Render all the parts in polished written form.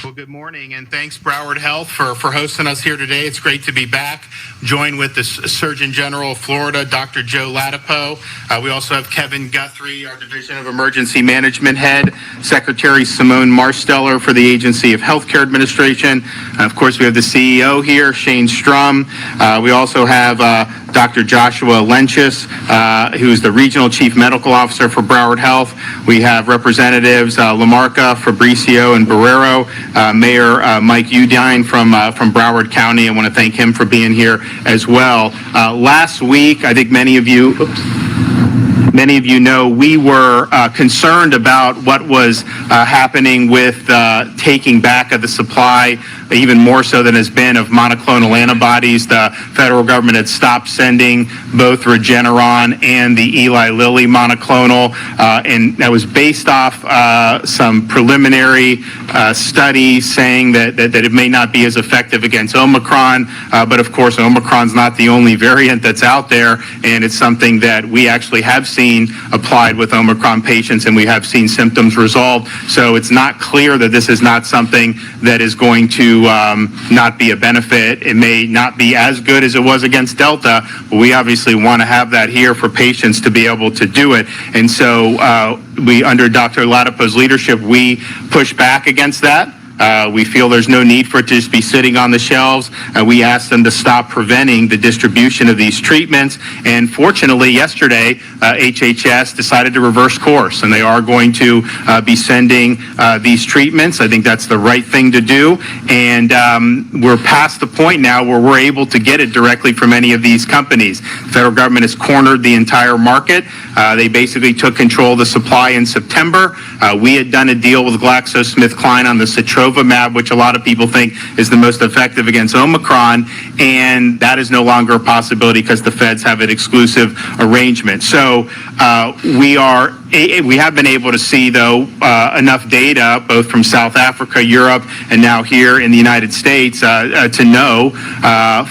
Well, good morning, and thanks Broward Health for hosting us here today. It's great to be back, joined with the Surgeon General of Florida, Dr. Joe Ladapo. We also have Kevin Guthrie, our Division of Emergency Management Head, Secretary Simone Marsteller for the Agency of Healthcare Administration. Of course, we have the CEO here, Shane Strum. We also have Dr. Joshua Lenchis, who is the Regional Chief Medical Officer for Broward Health. We have Representatives Lamarca, Fabricio, and Barrero. Mayor Mike Udine from Broward County. I want to thank him for being here as well. Last week, I think many of you know, we were concerned about what was happening with taking back of the supply, even more so than has been, of monoclonal antibodies. The federal government had stopped sending both Regeneron and the Eli Lilly monoclonal, and that was based off some preliminary studies saying that it may not be as effective against Omicron, but of course Omicron's not the only variant that's out there, and it's something that we actually have seen applied with Omicron patients, and we have seen symptoms resolved. So it's not clear that this is not something that is going to not be a benefit. It may not be as good as it was against Delta, but we obviously want to have that here for patients to be able to do it. And so we, under Dr. Ladapo's leadership, we push back against that. We feel there's no need for it to just be sitting on the shelves. We asked them to stop preventing the distribution of these treatments. And fortunately, yesterday, HHS decided to reverse course, and they are going to be sending these treatments. I think that's the right thing to do. And we're past the point now where we're able to get it directly from any of these companies. The federal government has cornered the entire market. They basically took control of the supply in September. We had done a deal with GlaxoSmithKline on the Sotrovimab, which a lot of people think is the most effective against Omicron, and that is no longer a possibility because the feds have an exclusive arrangement. So we have been able to see, though, enough data, both from South Africa, Europe, and now here in the United States, to know,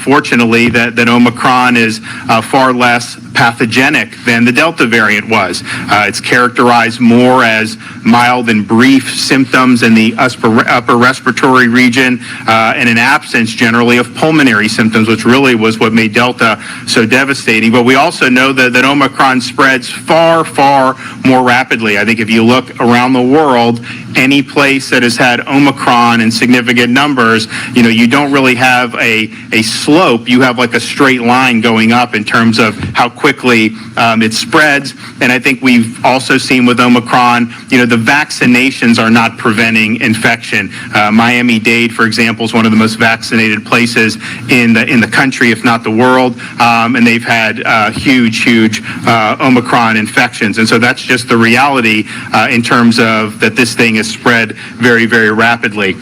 fortunately, that Omicron is far less pathogenic than the Delta variant was. It's characterized more as mild and brief symptoms in the upper respiratory region, and an absence generally of pulmonary symptoms, which really was what made Delta so devastating. But we also know that Omicron spreads far, far more rapidly. I think if you look around the world, any place that has had Omicron in significant numbers, you don't really have a slope. You have like a straight line going up in terms of how quickly it spreads. And I think we've also seen with Omicron, the vaccinations are not preventing infection. Miami-Dade, for example, is one of the most vaccinated places in the country, if not the world, and they've had huge Omicron infections. And so that's just the reality in terms of that this thing is spread very, very rapidly.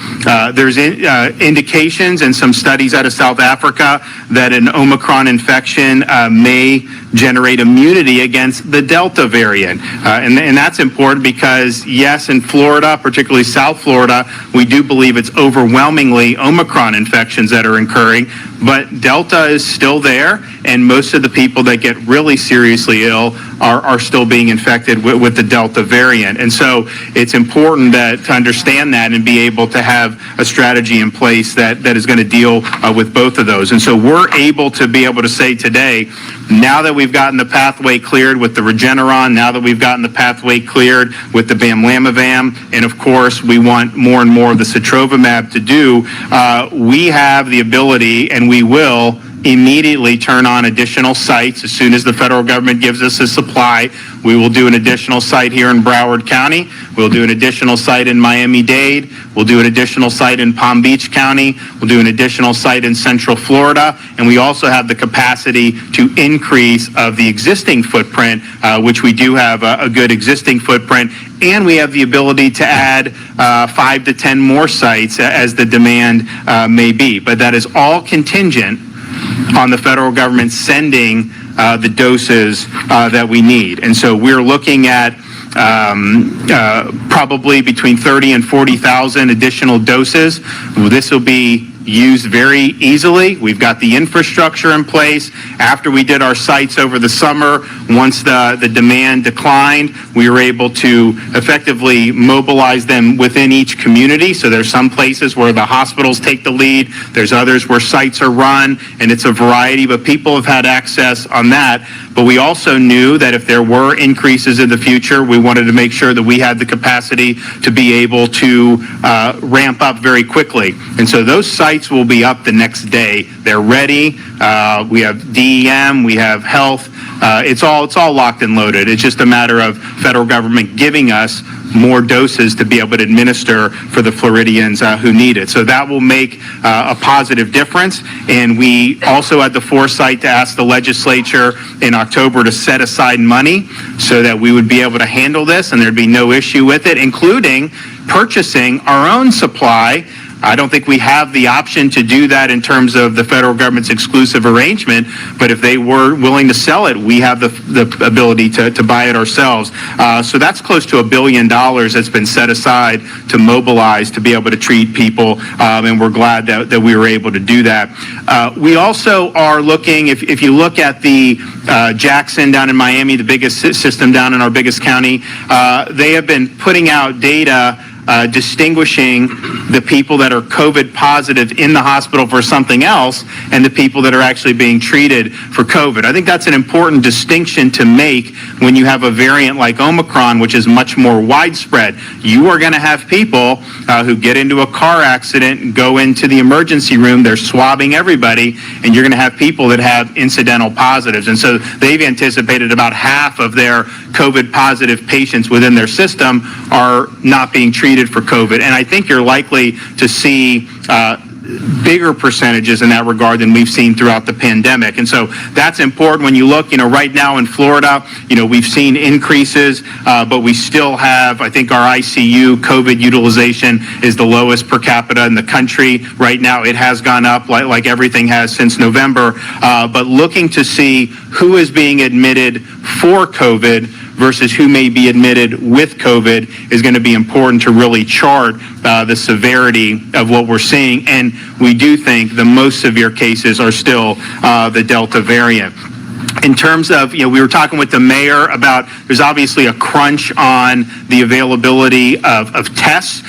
There's indications and some studies out of South Africa that an Omicron infection may generate immunity against the Delta variant. And that's important because, yes, in Florida, particularly South Florida, we do believe it's overwhelmingly Omicron infections that are occurring, but Delta is still there, and most of the people that get really seriously ill are still being infected with the Delta variant. And so it's important to understand that and be able to have a strategy in place that is going to deal with both of those. And so we're able to be able to say today, now that we've gotten the pathway cleared with the Regeneron, now that we've gotten the pathway cleared with the Bamlanivimab, and of course we want more and more of the Sotrovimab to do, we have the ability, and we will immediately turn on additional sites as soon as the federal government gives us a supply. We will do an additional site here in Broward County. We'll do an additional site in Miami-Dade. We'll do an additional site in Palm Beach County. We'll do an additional site in Central Florida. And we also have the capacity to increase of the existing footprint, which we do have a good existing footprint. And we have the ability to add 5 to 10 more sites as the demand may be. But that is all contingent on the federal government sending the doses that we need. And so we're looking at probably between 30 and 40,000 additional doses. This will be used very easily. We've got the infrastructure in place. After we did our sites over the summer, once the demand declined, we were able to effectively mobilize them within each community. So there's some places where the hospitals take the lead. There's others where sites are run, and it's a variety, but people have had access on that. But we also knew that if there were increases in the future, we wanted to make sure that we had the capacity to be able to ramp up very quickly. And so those sites will be up the next day. They're ready. We have DEM, we have health. It's all locked and loaded. It's just a matter of federal government giving us more doses to be able to administer for the Floridians who need it. So that will make a positive difference. And we also had the foresight to ask the legislature in October to set aside money so that we would be able to handle this and there'd be no issue with it, including purchasing our own supply. I don't think we have the option to do that in terms of the federal government's exclusive arrangement, but if they were willing to sell it, we have the ability to buy it ourselves. So that's close to $1 billion that's been set aside to mobilize to be able to treat people, and we're glad that we were able to do that. We also are looking, if you look at the Jackson down in Miami, the biggest system down in our biggest county, they have been putting out data distinguishing the people that are COVID positive in the hospital for something else and the people that are actually being treated for COVID. I think that's an important distinction to make when you have a variant like Omicron, which is much more widespread. You are going to have people who get into a car accident and go into the emergency room, they're swabbing everybody, and you're going to have people that have incidental positives. And so they've anticipated about half of their COVID positive patients within their system are not being treated for COVID. And I think you're likely to see bigger percentages in that regard than we've seen throughout the pandemic. And so that's important when you look, right now in Florida, we've seen increases, but we still have, I think our ICU COVID utilization is the lowest per capita in the country. Right now it has gone up like everything has since November, but looking to see who is being admitted for COVID versus who may be admitted with COVID is going to be important to really chart the severity of what we're seeing. And we do think the most severe cases are still the Delta variant. In terms of, we were talking with the mayor about, there's obviously a crunch on the availability of tests.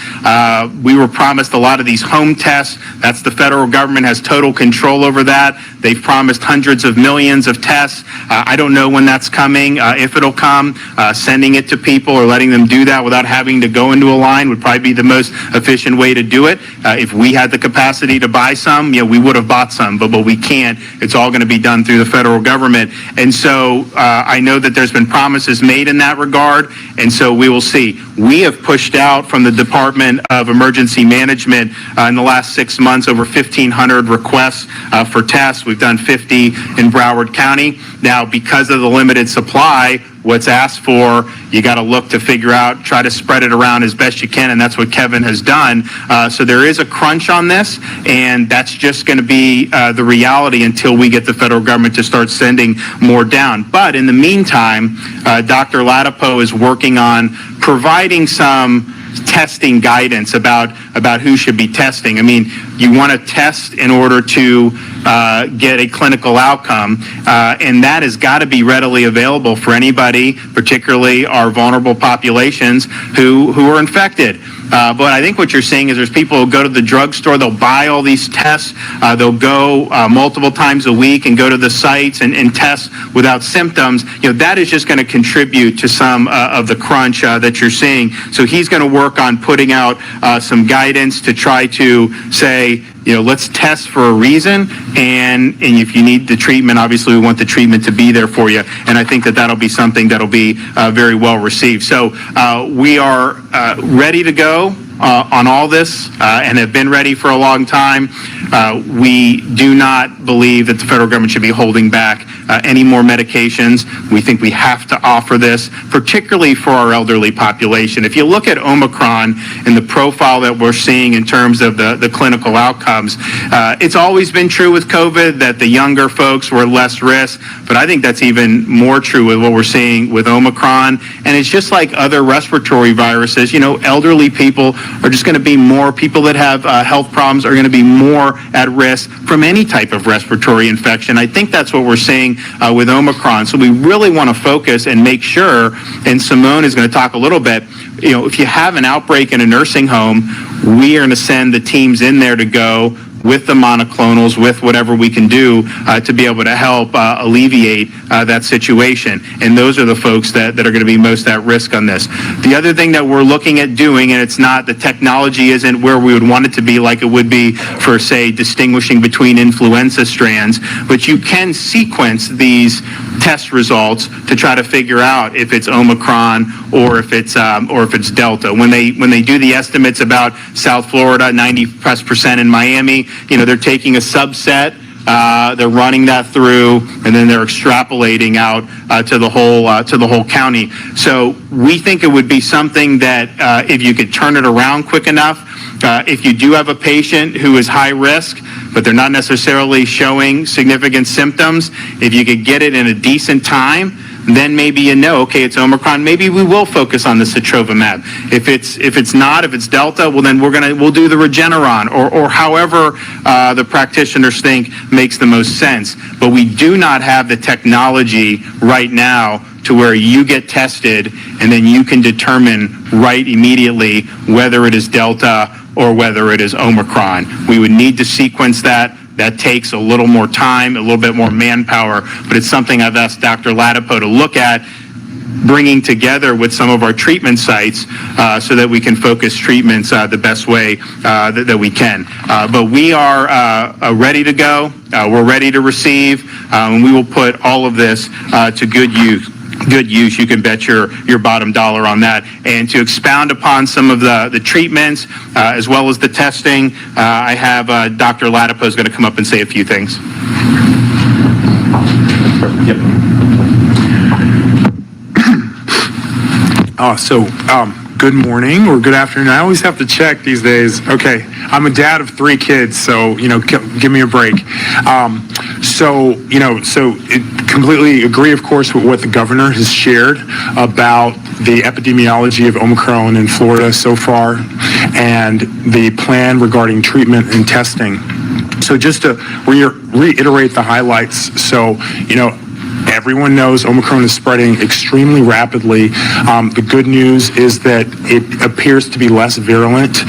We were promised a lot of these home tests. That's the federal government has total control over that. They've promised hundreds of millions of tests. I don't know when that's coming, if it'll come. Sending it to people or letting them do that without having to go into a line would probably be the most efficient way to do it. If we had the capacity to buy some, we would have bought some, but we can't. It's all going to be done through the federal government. And so I know that there's been promises made in that regard, and so we will see. We have pushed out from the Department of Emergency Management in the last 6 months over 1,500 requests for tests. We've done 50 in Broward County. Now, because of the limited supply, what's asked for, you got to look to figure out, try to spread it around as best you can, and that's what Kevin has done. So there is a crunch on this, and that's just going to be the reality until we get the federal government to start sending more down. But in the meantime, Dr. Latipo is working on providing some testing guidance about who should be testing. I mean, you want to test in order to get a clinical outcome, and that has got to be readily available for anybody, particularly our vulnerable populations who are infected. But I think what you're seeing is there's people who go to the drugstore, they'll buy all these tests, they'll go multiple times a week and go to the sites and test without symptoms. That is just going to contribute to some of the crunch that you're seeing. So he's going to work on putting out some guidance to try to say, let's test for a reason, and if you need the treatment, obviously we want the treatment to be there for you, and I think that'll be something that'll be very well received. So we are ready to go on all this and have been ready for a long time. We do not believe that the federal government should be holding back any more medications. We think we have to offer this, particularly for our elderly population. If you look at Omicron and the profile that we're seeing in terms of the clinical outcomes, it's always been true with COVID that the younger folks were less risk, but I think that's even more true with what we're seeing with Omicron. And it's just like other respiratory viruses, elderly people are just going to be more people that have health problems are going to be more at risk from any type of respiratory infection. I think that's what we're seeing with Omicron. So we really want to focus and make sure, and Simone is going to talk a little bit, if you have an outbreak in a nursing home, we are going to send the teams in there to go with the monoclonals, with whatever we can do to be able to help alleviate that situation. And those are the folks that are going to be most at risk on this. The other thing that we're looking at doing, and it's not, the technology isn't where we would want it to be like it would be for, say, distinguishing between influenza strands, but you can sequence these test results to try to figure out if it's Omicron or if it's Delta. When they do the estimates about South Florida, 90+% in Miami, they're taking a subset, they're running that through, and then they're extrapolating out to the whole county. So we think it would be something that if you could turn it around quick enough, if you do have a patient who is high risk, but they're not necessarily showing significant symptoms, if you could get it in a decent time, then maybe okay, it's Omicron. Maybe we will focus on the sotrovimab. If it's Delta, well then we'll do the Regeneron or however the practitioners think makes the most sense. But we do not have the technology right now to where you get tested and then you can determine right immediately whether it is Delta or whether it is Omicron. We would need to sequence that. That takes a little more time, a little bit more manpower, but it's something I've asked Dr. Latipo to look at, bringing together with some of our treatment sites so that we can focus treatments the best way that we can. But we are ready to go. We're ready to receive, and we will put all of this to good use. You can bet your bottom dollar on that. And to expound upon some of the treatments as well as the testing, I have Dr. Latipo is going to come up and say a few things. Yep. Good morning or good afternoon. I always have to check these days. Okay, I'm a dad of 3 kids, so give me a break. Completely agree, of course, with what the governor has shared about the epidemiology of Omicron in Florida so far and the plan regarding treatment and testing. So just to reiterate the highlights. So, everyone knows Omicron is spreading extremely rapidly. The good news is that it appears to be less virulent,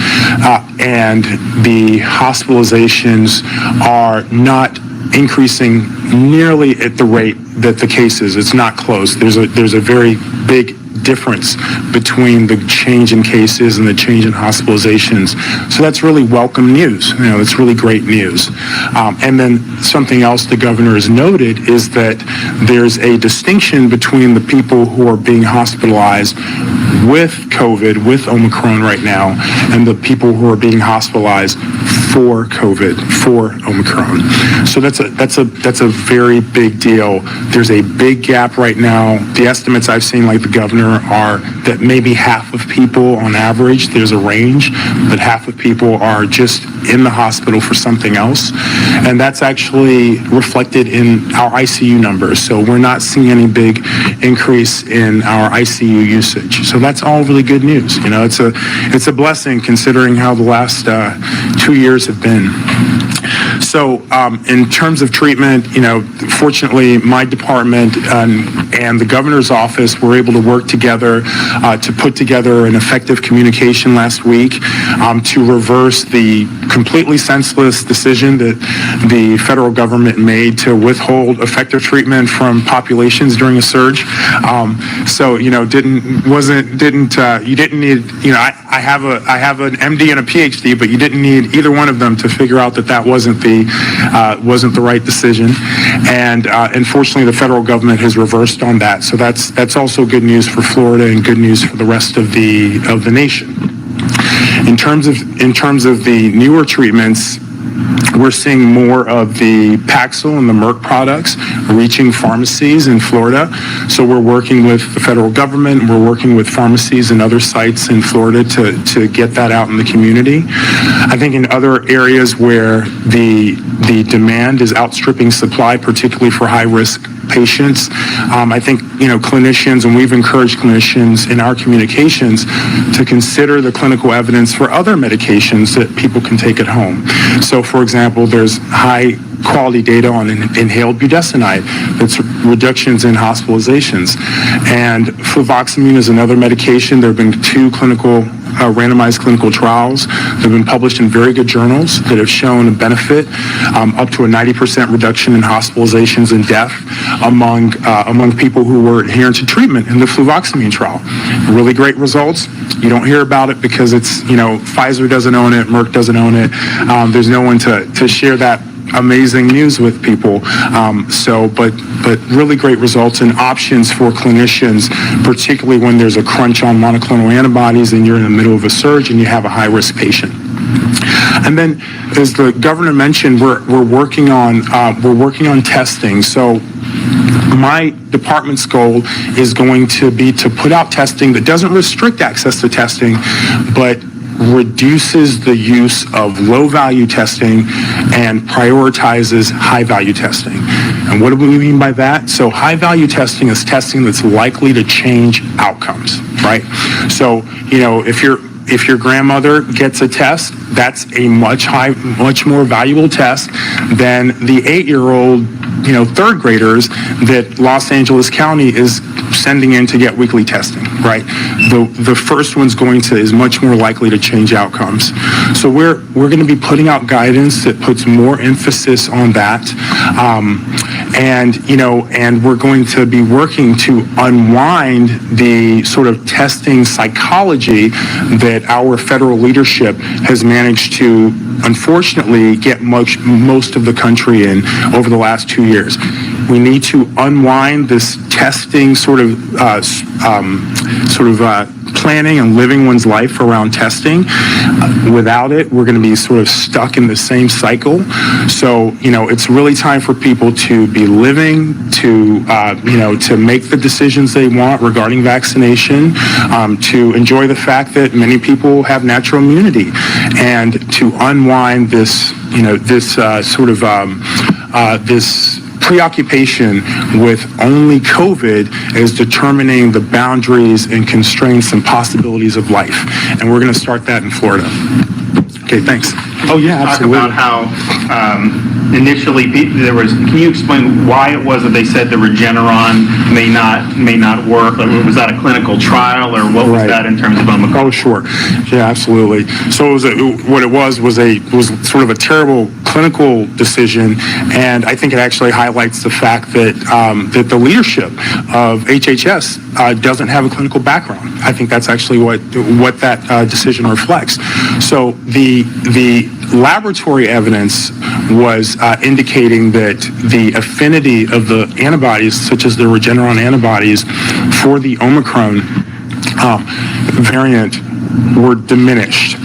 and the hospitalizations are not increasing nearly at the rate that the cases. It's not close. There's a very big difference between the change in cases and the change in hospitalizations. So that's really welcome news. It's really great news. And then something else the governor has noted is that there's a distinction between the people who are being hospitalized with COVID, with Omicron right now, and the people who are being hospitalized for COVID, for Omicron. So that's a very big deal. There's a big gap right now. The estimates I've seen, like the governor, are that maybe half of people on average, there's a range, but half of people are just in the hospital for something else. And that's actually reflected in our ICU numbers. So we're not seeing any big increase in our ICU usage. So that's all really good news. It's a blessing considering how the last 2 years have been. So in terms of treatment, fortunately, my department and the governor's office were able to work together to put together an effective communication last week to reverse the completely senseless decision that the federal government made to withhold effective treatment from populations during a surge. You didn't need, I have an MD and a PhD, but you didn't need either one of them to figure out that wasn't the right decision. And unfortunately, the federal government has reversed on that. So that's also good news for Florida and good news for the rest of the nation. In terms of the newer treatments, We're seeing more of the Paxil and the Merck products reaching pharmacies in Florida. So we're working with the federal government, we're working with pharmacies and other sites in Florida to get that out in the community. I think in other areas where the demand is outstripping supply, particularly for high-risk patients, I think, clinicians, and we've encouraged clinicians in our communications to consider the clinical evidence for other medications that people can take at home. So, for example, there's high quality data on inhaled budesonide, that's reductions in hospitalizations. And fluvoxamine is another medication. There have been 2 randomized clinical trials that have been published in very good journals that have shown a benefit up to a 90% reduction in hospitalizations and death among people who were adherent to treatment in the fluvoxamine trial. Really great results. You don't hear about it because it's, Pfizer doesn't own it, Merck doesn't own it. There's no one to share that amazing news with people. But really great results and options for clinicians, particularly when there's a crunch on monoclonal antibodies and you're in the middle of a surge and you have a high-risk patient. And then, as the governor mentioned, we're working on testing. So my department's goal is going to be to put out testing that doesn't restrict access to testing, but reduces the use of low-value testing and prioritizes high-value testing. And what do we mean by that? So high-value testing is testing that's likely to change outcomes, right? So, if your grandmother gets a test, that's a much more valuable test than the 8-year-old, third graders that Los Angeles County is sending in to get weekly testing, right? The first one's is much more likely to change outcomes. So we're going to be putting out guidance that puts more emphasis on that. And we're going to be working to unwind the sort of testing psychology that our federal leadership has managed to, unfortunately, get most of the country in over the last 2 years. We need to unwind this testing sort of planning and living one's life around testing. Without it, we're going to be sort of stuck in the same cycle. So, it's really time for people to be living, to make the decisions they want regarding vaccination, to enjoy the fact that many people have natural immunity, and to unwind this, this preoccupation with only COVID as determining the boundaries and constraints and possibilities of life. And we're going to start that in Florida. Okay, thanks. Oh, yeah, absolutely. Talk about how initially can you explain why it was that they said the Regeneron may not work? Like, was that a clinical trial, or what was that in terms of Omicron? Oh, sure. Yeah, absolutely. So what it was sort of a terrible clinical decision, and I think it actually highlights the fact that that the leadership of HHS doesn't have a clinical background. I think that's actually what that decision reflects. So the laboratory evidence was indicating that the affinity of the antibodies, such as the Regeneron antibodies, for the Omicron variant were diminished.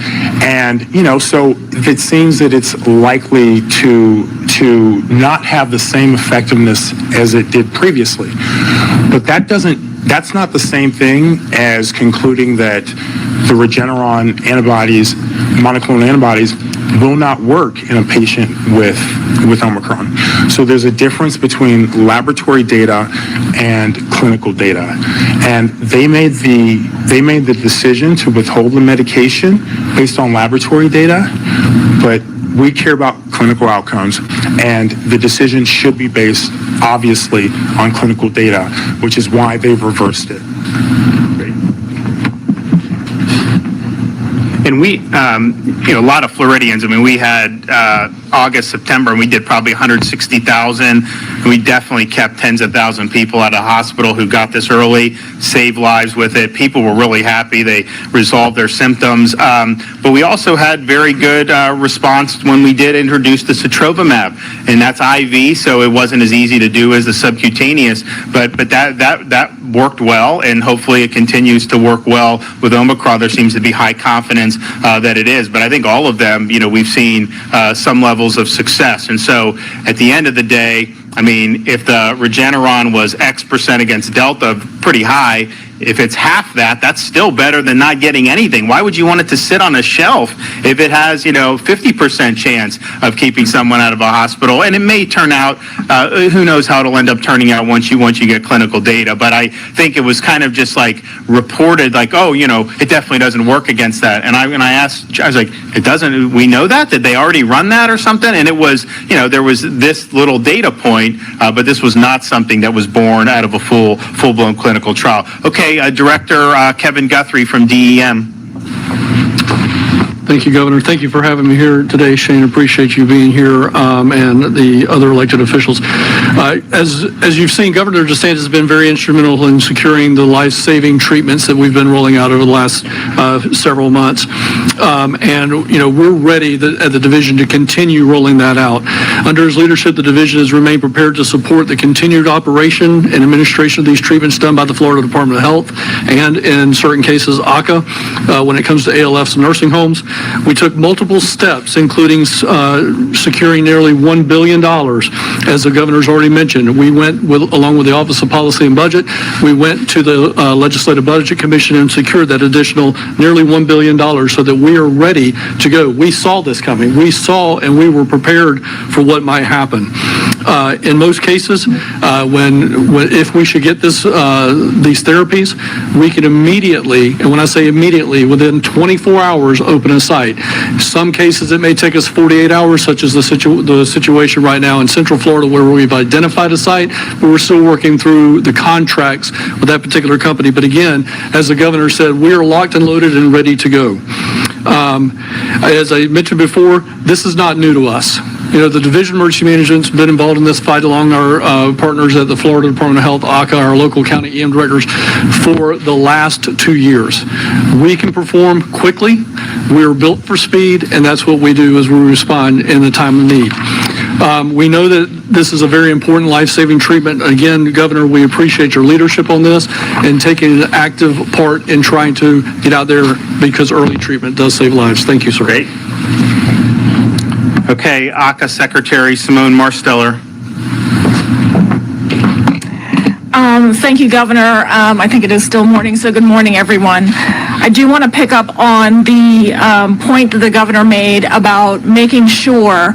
And, so it seems that it's likely to not have the same effectiveness as it did previously. But that's not the same thing as concluding that the Regeneron antibodies, monoclonal antibodies, will not work in a patient with Omicron. So there's a difference between laboratory data and clinical data. And they made the decision to withhold the medication based on laboratory data, but we care about clinical outcomes, and the decision should be based, obviously, on clinical data, which is why they've reversed it. And we, a lot of Floridians, we had August, September, and we did probably 160,000. And we definitely kept tens of thousands of people out of hospital who got this early, saved lives with it. People were really happy. They resolved their symptoms. But we also had very good response when we did introduce the sotrovimab, and that's IV, so it wasn't as easy to do as the subcutaneous. But that worked well, and hopefully it continues to work well with Omicron. There seems to be high confidence ones that it is. But I think all of them, we've seen some levels of success. And so at the end of the day, I mean, if the Regeneron was X percent against Delta, pretty high, if it's half that, that's still better than not getting anything. Why would you want it to sit on a shelf if it has, 50% chance of keeping someone out of a hospital? And it may turn out, who knows how it'll end up turning out once you get clinical data. But I think it was kind of just like reported, like, oh, it definitely doesn't work against that. And I asked, I was like, it doesn't, we know that? Did they already run that or something? And it was, there was this little data point, but this was not something that was born out of a full-blown clinical trial. Okay, Director Kevin Guthrie from DEM. Thank you, Governor. Thank you for having me here today, Shane. Appreciate you being here and the other elected officials. As you've seen, Governor DeSantis has been very instrumental in securing the life-saving treatments that we've been rolling out over the last several months. We're ready at the division to continue rolling that out. Under his leadership, the division has remained prepared to support the continued operation and administration of these treatments done by the Florida Department of Health and, in certain cases, ACA when it comes to ALFs and nursing homes. We took multiple steps, including securing nearly $1 billion, as the governor's already mentioned. We went, along with the Office of Policy and Budget, we went to the Legislative Budget Commission and secured that additional nearly $1 billion so that we are ready to go. We saw this coming. We saw and we were prepared for what might happen. In most cases, if we should get these therapies, we can immediately, and when I say immediately, within 24 hours, open a site. Some cases it may take us 48 hours, such as the situation right now in Central Florida where we've identified a site, but we're still working through the contracts with that particular company. But again, as the governor said, we are locked and loaded and ready to go. As I mentioned before, this is not new to us. The Division of Emergency Management's been involved in this fight along our partners at the Florida Department of Health, ACA, our local county EM directors, for the last 2 years. We can perform quickly. We're built for speed, and that's what we do as we respond in the time of need. We know that this is a very important life-saving treatment. Again, Governor, we appreciate your leadership on this and taking an active part in trying to get out there because early treatment does save lives. Thank you, sir. Great. Okay, ACA Secretary Simone Marsteller. Thank you, Governor. I think it is still morning, so good morning, everyone. I do want to pick up on the point that the governor made about making sure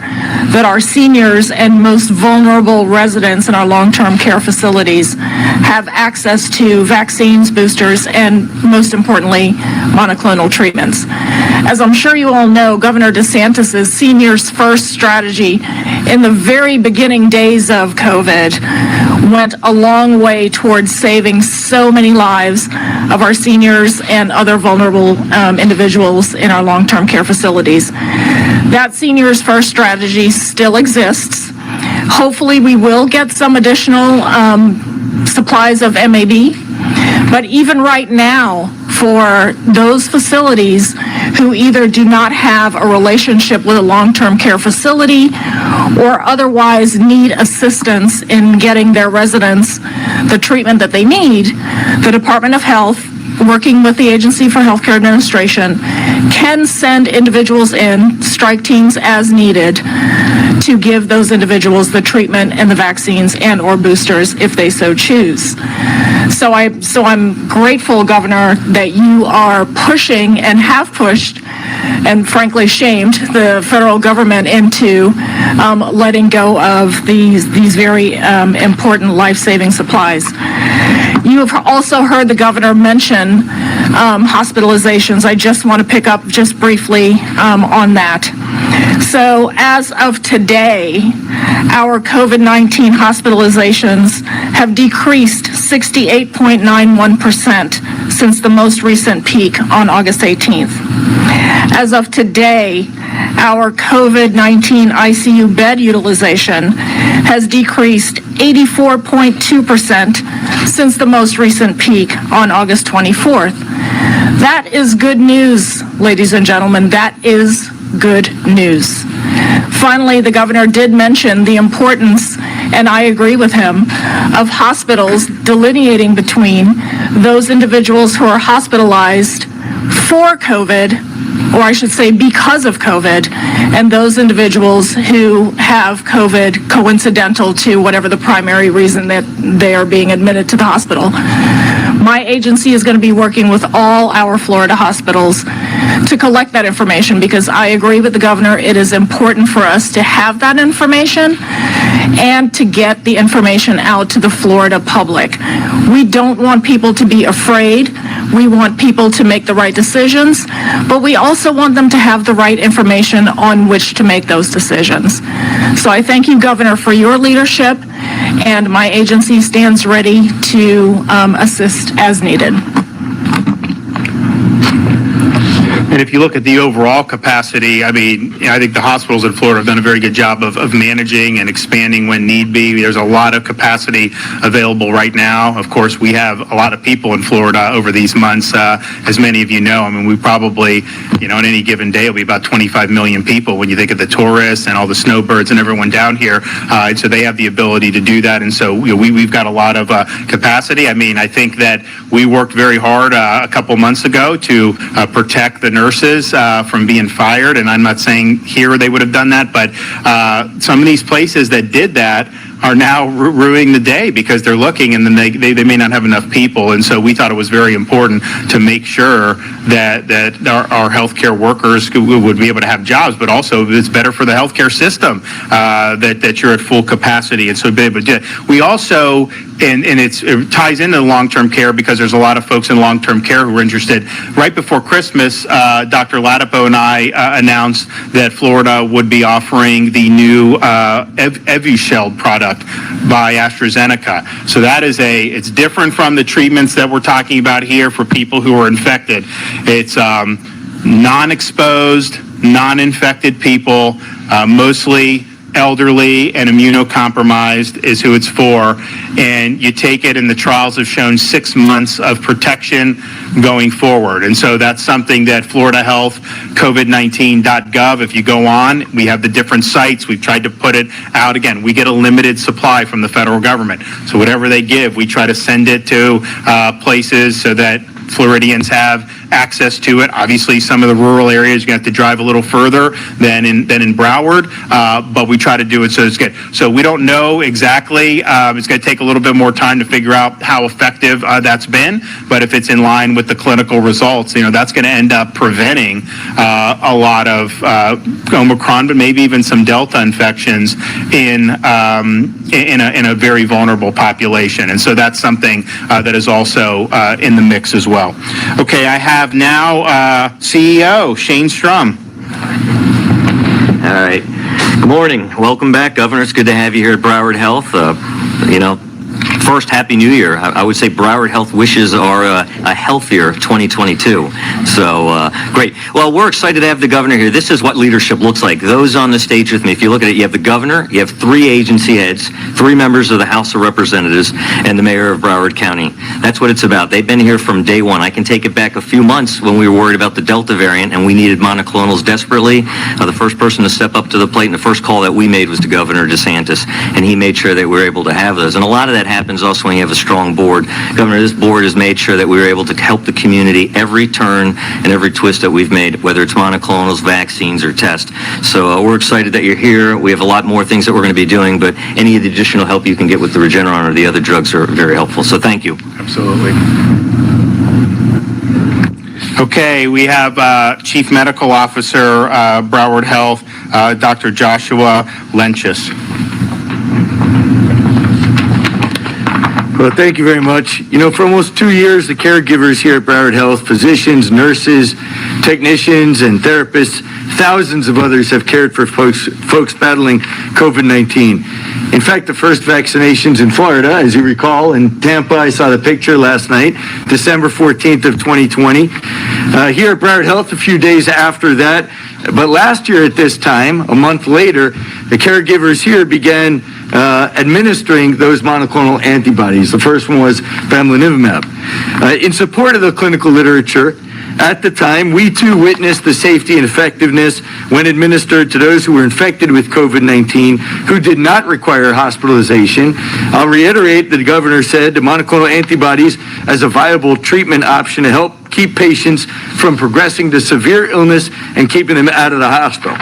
that our seniors and most vulnerable residents in our long-term care facilities have access to vaccines, boosters, and most importantly, monoclonal treatments. As I'm sure you all know, Governor DeSantis' Seniors First strategy in the very beginning days of COVID went a long way towards saving so many lives of our seniors and other vulnerable individuals in our long-term care facilities. That Seniors First strategy still exists. Hopefully we will get some additional supplies of MAB, but even right now, for those facilities who either do not have a relationship with a long-term care facility or otherwise need assistance in getting their residents the treatment that they need, the Department of Health, working with the Agency for Healthcare Administration, can send individuals in, strike teams as needed, to give those individuals the treatment and the vaccines and or boosters if they so choose. So I'm grateful, Governor, that you are pushing and have pushed and frankly shamed the federal government into letting go of these very important life-saving supplies. You have also heard the governor mention hospitalizations. I just want to pick up just briefly on that. So as of today, our COVID-19 hospitalizations have decreased 68.91% since the most recent peak on August 18th. As of today, our COVID-19 ICU bed utilization has decreased 84.2% since the most recent peak on August 24th. That is good news, ladies and gentlemen. That is good news. Finally, the governor did mention the importance, and I agree with him, of hospitals delineating between those individuals who are hospitalized for COVID, or I should say because of COVID, and those individuals who have COVID coincidental to whatever the primary reason that they are being admitted to the hospital. My agency is going to be working with all our Florida hospitals to collect that information, because I agree with the governor. It is important for us to have that information and to get the information out to the Florida public. We don't want people to be afraid. We want people to make the right decisions, but we also want them to have the right information on which to make those decisions. So I thank you, Governor, for your leadership, and my agency stands ready to assist as needed. And if you look at the overall capacity, I mean, I think the hospitals in Florida have done a very good job of managing and expanding when need be. There's a lot of capacity available right now. Of course, we have a lot of people in Florida over these months, as many of you know. I mean, we probably, on any given day, it'll be about 25 million people when you think of the tourists and all the snowbirds and everyone down here. And so they have the ability to do that. And so we've got a lot of capacity. I mean, I think that we worked very hard a couple months ago to protect the nurses from being fired, and I'm not saying here they would have done that, but some of these places that did that are now ruining the day because they're looking and then they may not have enough people. And so we thought it was very important to make sure that our healthcare workers would be able to have jobs, but also it's better for the healthcare system that you're at full capacity. And so we also, and it ties into long-term care because there's a lot of folks in long-term care who are interested. Right before Christmas, Dr. Latipo and I announced that Florida would be offering the new Evusheld product by AstraZeneca. So that is it's different from the treatments that we're talking about here for people who are infected. It's non-exposed, non-infected people, mostly elderly and immunocompromised is who it's for, and you take it, and the trials have shown 6 months of protection going forward. And so that's something that Florida Health, COVID19.gov, if you go on, we have the different sites. We've tried to put it out. Again, we get a limited supply from the federal government. So whatever they give, we try to send it to places so that Floridians have access to it. Obviously, some of the rural areas, you're going to have to drive a little further than in Broward, but we try to do it so it's good. So we don't know exactly. It's going to take a little bit more time to figure out how effective that's been, but if it's in line with the clinical results, that's going to end up preventing a lot of Omicron, but maybe even some Delta infections in a very vulnerable population. And so that's something that is also in the mix as well. Okay, I have now CEO Shane Strum. All right. Good morning. Welcome back, Governor. It's good to have you here at Broward Health. First, Happy New Year. I would say Broward Health wishes are a healthier 2022. So, great. Well, we're excited to have the governor here. This is what leadership looks like. Those on the stage with me, if you look at it, you have the governor, you have 3 agency heads, 3 members of the House of Representatives, and the mayor of Broward County. That's what it's about. They've been here from day one. I can take it back a few months when we were worried about the Delta variant and we needed monoclonals desperately. The first person to step up to the plate and the first call that we made was to Governor DeSantis, and he made sure that we were able to have those. And a lot of that happens also when you have a strong board. Governor, this board has made sure that we were able to help the community every turn and every twist that we've made, whether it's monoclonals, vaccines, or tests. So we're excited that you're here. We have a lot more things that we're going to be doing, but any of the additional help you can get with the Regeneron or the other drugs are very helpful. So thank you. Absolutely. Okay, we have Chief Medical Officer, Broward Health, Dr. Joshua Lenchis. Well, thank you very much. For almost 2 years, the caregivers here at Broward Health, physicians, nurses, technicians, and therapists, thousands of others have cared for folks battling COVID-19. In fact, the first vaccinations in Florida, as you recall, in Tampa, I saw the picture last night, December 14th of 2020. Here at Broward Health, a few days after that, but last year at this time, a month later, the caregivers here began administering those monoclonal antibodies. The first one was bamlanivimab. In support of the clinical literature, at the time, we too witnessed the safety and effectiveness when administered to those who were infected with COVID-19 who did not require hospitalization. I'll reiterate that the governor said the monoclonal antibodies as a viable treatment option to help keep patients from progressing to severe illness and keeping them out of the hospital.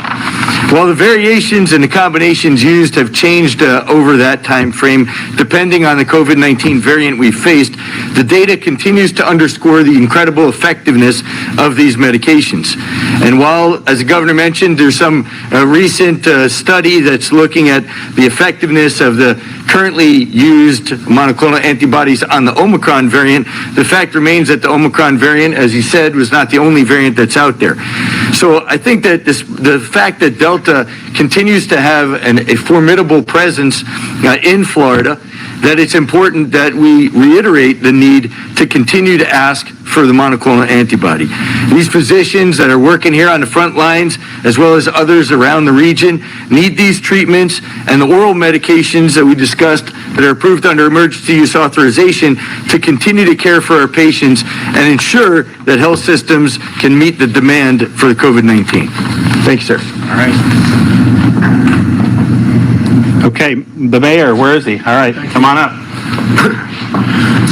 While the variations and the combinations used have changed over that time frame, depending on the COVID-19 variant we faced, the data continues to underscore the incredible effectiveness of these medications. And while, as the governor mentioned, there's some recent study that's looking at the effectiveness of the currently used monoclonal antibodies on the Omicron variant, the fact remains that the Omicron variant, as he said, was not the only variant that's out there. So I think that the fact that Delta continues to have a formidable presence in Florida, that it's important that we reiterate the need to continue to ask for the monoclonal antibody. These physicians that are working here on the front lines, as well as others around the region, need these treatments, and the oral medications that we discussed that are approved under emergency use authorization to continue to care for our patients and ensure that health systems can meet the demand for the COVID-19. Thank you, sir. All right. Okay, the mayor, where is he? All right, come on up.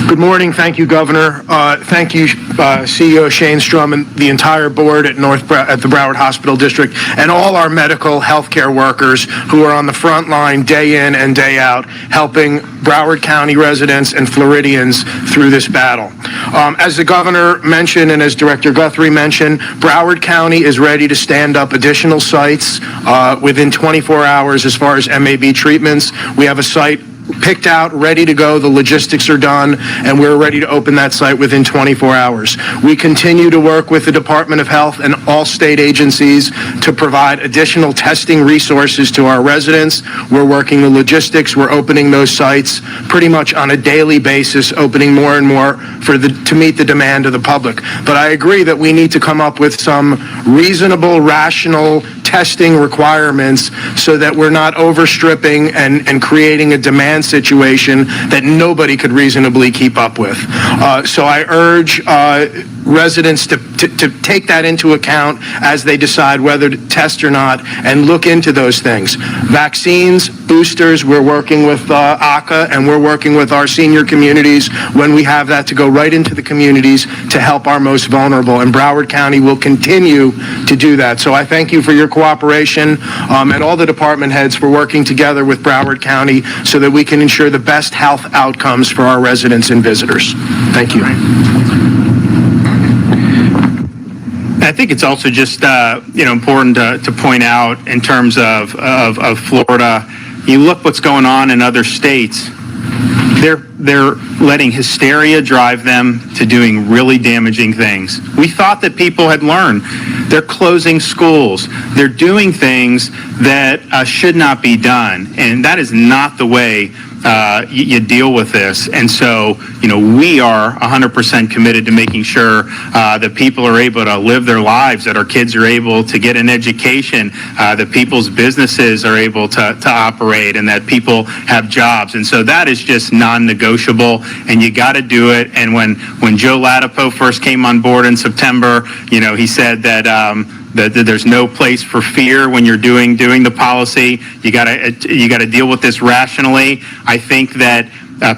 Good morning. Thank you, Governor. Thank you, CEO Shane Strum and the entire board at the Broward Hospital District, and all our medical healthcare workers who are on the front line day in and day out helping Broward County residents and Floridians through this battle. As the governor mentioned and as Director Guthrie mentioned, Broward County is ready to stand up additional sites within 24 hours as far as MAB treatments. We have a site picked out, ready to go. The logistics are done, and we're ready to open that site within 24 hours. We continue to work with the Department of Health and all state agencies to provide additional testing resources to our residents. We're working the logistics. We're opening those sites pretty much on a daily basis, opening more and more to meet the demand of the public. But I agree that we need to come up with some reasonable, rational testing requirements so that we're not overstripping and creating a demand situation that nobody could reasonably keep up with. So I urge residents to take that into account as they decide whether to test or not and look into those things. Vaccines, boosters, we're working with ACA and we're working with our senior communities when we have that to go right into the communities to help our most vulnerable, and Broward County will continue to do that. So I thank you for your cooperation and all the department heads for working together with Broward County so that we can ensure the best health outcomes for our residents and visitors. Thank you. I think it's also just important to point out in terms of Florida. You look what's going on in other states. They're letting hysteria drive them to doing really damaging things. We thought that people had learned. They're closing schools. They're doing things that should not be done, and that is not the way you deal with this. And so, we are 100% committed to making sure that people are able to live their lives, that our kids are able to get an education, that people's businesses are able to operate, and that people have jobs. And so that is just non-negotiable, and you got to do it. And when Joe Latipo first came on board in September, he said that that there's no place for fear when you're doing the policy. You got to deal with this rationally. I think that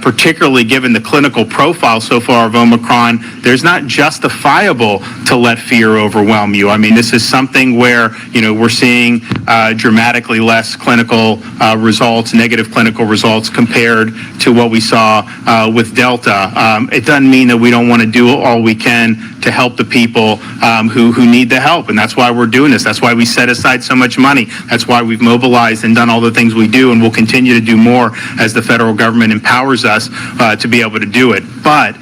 particularly given the clinical profile so far of Omicron, there's not justifiable to let fear overwhelm you. I mean, this is something where, we're seeing dramatically less clinical results, negative clinical results compared to what we saw with Delta. It doesn't mean that we don't want to do all we can to help the people who need the help. And that's why we're doing this. That's why we set aside so much money. That's why we've mobilized and done all the things we do, and we'll continue to do more as the federal government empowers us to be able to do it. But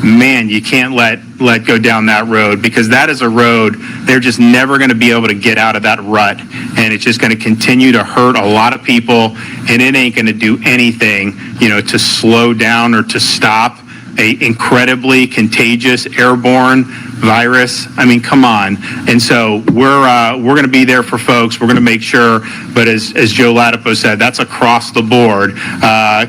man, you can't let go down that road, because that is a road they're just never going to be able to get out of that rut, and it's just going to continue to hurt a lot of people, and it ain't going to do anything, to slow down or to stop a incredibly contagious airborne virus. I mean, come on. And so we're going to be there for folks. We're going to make sure. But as Joe Latipo said, that's across the board.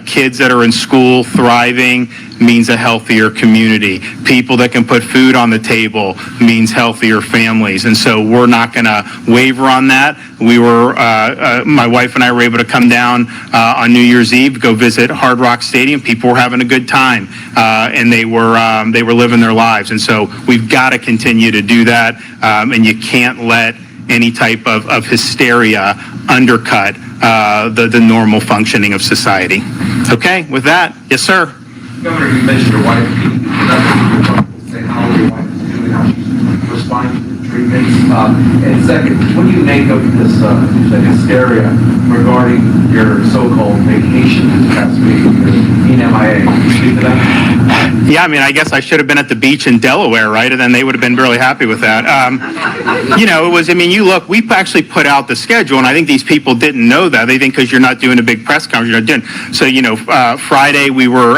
Kids that are in school thriving, means a healthier community. People that can put food on the table means healthier families. And so we're not going to waver on that. We were, my wife and I were able to come down on New Year's Eve, go visit Hard Rock Stadium. People were having a good time, and they were living their lives. And so we've got to continue to do that, and you can't let any type of hysteria undercut the normal functioning of society. Okay, with that, yes, sir. Governor, you mentioned your wife. Say how your wife is doing, how she's responding to the treatments. And second, what do you make of this the hysteria regarding your so-called vacation this past week in MIA? Can you speak to that? Yeah, I mean, I guess I should have been at the beach in Delaware, right? And then they would have been really happy with that. You know, it was, I mean, you look, we actually put out the schedule, and I think these people didn't know that. They think because you're not doing a big press conference, you're not doing. So, you know, Friday we were,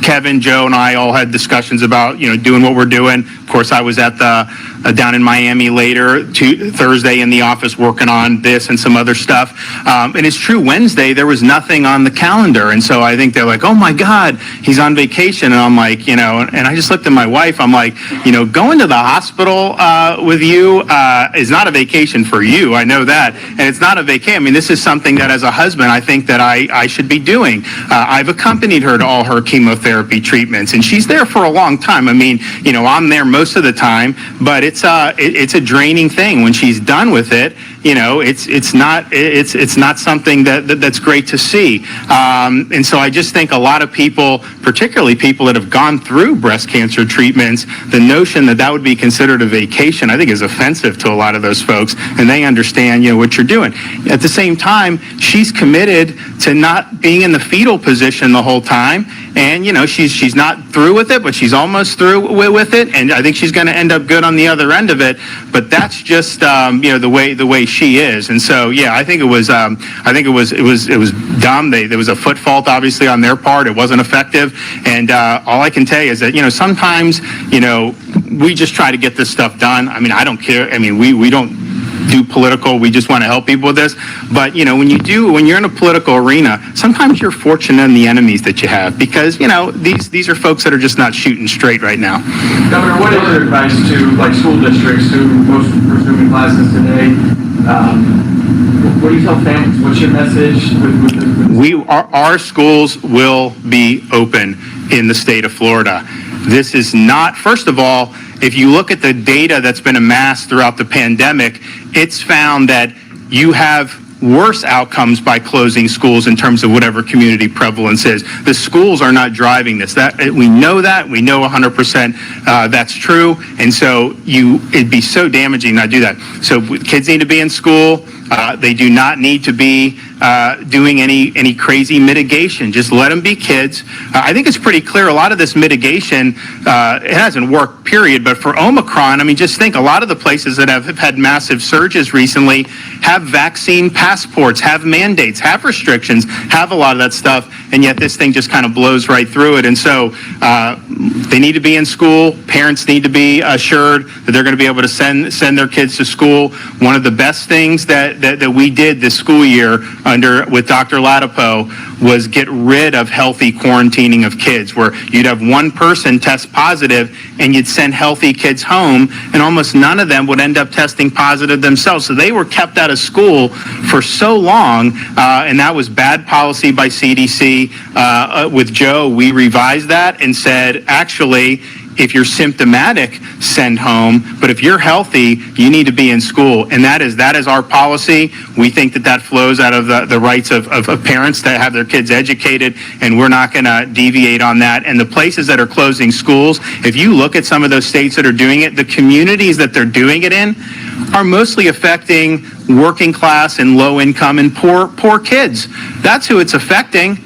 Kevin, Joe, and I all had discussions about, you know, doing what we're doing. Of course, I was at the, down in Miami later, Thursday in the office working on this and some other stuff. And it's true, Wednesday, there was nothing on the calendar. And so I think they're like, oh my God, he's on vacation. And I'm like, you know, and I just looked at my wife, I'm like, you know, going to the hospital with you is not a vacation for you. I know that. And it's not a vacation. I mean, this is something that as a husband, I think that I should be doing. I've accompanied her to all her chemotherapy treatments, and she's there for a long time. I mean, you know, I'm there most of the time, but it's a draining thing. When she's done with it, you know, it's not something that's great to see. And so I just think a lot of people, particularly people that have gone through breast cancer treatments, the notion that that would be considered a vacation, I think is offensive to a lot of those folks, and they understand, you know, what you're doing. At the same time, she's committed to not being in the fetal position the whole time, and, you know, she's not through with it, but she's almost through with it, and I think she's going to end up good on the other end of it. But that's just, you know, the way she is. And so, yeah, I think it was dumb. There was a foot fault, obviously, on their part. It wasn't effective. And all I can tell you is that, you know, sometimes, you know, we just try to get this stuff done. I mean, I don't care. I mean, we don't do political. We just want to help people with this. But, you know, when you're in a political arena, sometimes you're fortunate in the enemies that you have, because, you know, these are folks that are just not shooting straight right now. Governor, what is your advice to, like, school districts who most are resuming classes today? What do you tell families? What's your message? Our schools will be open in the state of Florida. This is not, first of all, if you look at the data that's been amassed throughout the pandemic, it's found that you have worse outcomes by closing schools in terms of whatever community prevalence is. The schools are not driving this. We know 100% that's true, and so it'd be so damaging not to do that. So kids need to be in school. They do not need to be doing any crazy mitigation. Just let them be kids. I think it's pretty clear a lot of this mitigation, it hasn't worked, period. But for Omicron, I mean, just think a lot of the places that have had massive surges recently have vaccine passports, have mandates, have restrictions, have a lot of that stuff, and yet this thing just kind of blows right through it. And so they need to be in school. Parents need to be assured that they're going to be able to send their kids to school. One of the best things that we did this school year with Dr. Latipo was get rid of healthy quarantining of kids, where you'd have one person test positive and you'd send healthy kids home, and almost none of them would end up testing positive themselves. So they were kept out of school for so long, and that was bad policy by CDC. With Joe, we revised that and said, actually, if you're symptomatic, send home. But if you're healthy, you need to be in school. And that is our policy. We think that flows out of the rights of parents to have their kids educated, and we're not going to deviate on that. And the places that are closing schools, if you look at some of those states that are doing it, the communities that they're doing it in are mostly affecting working class and low income and poor kids. That's who it's affecting.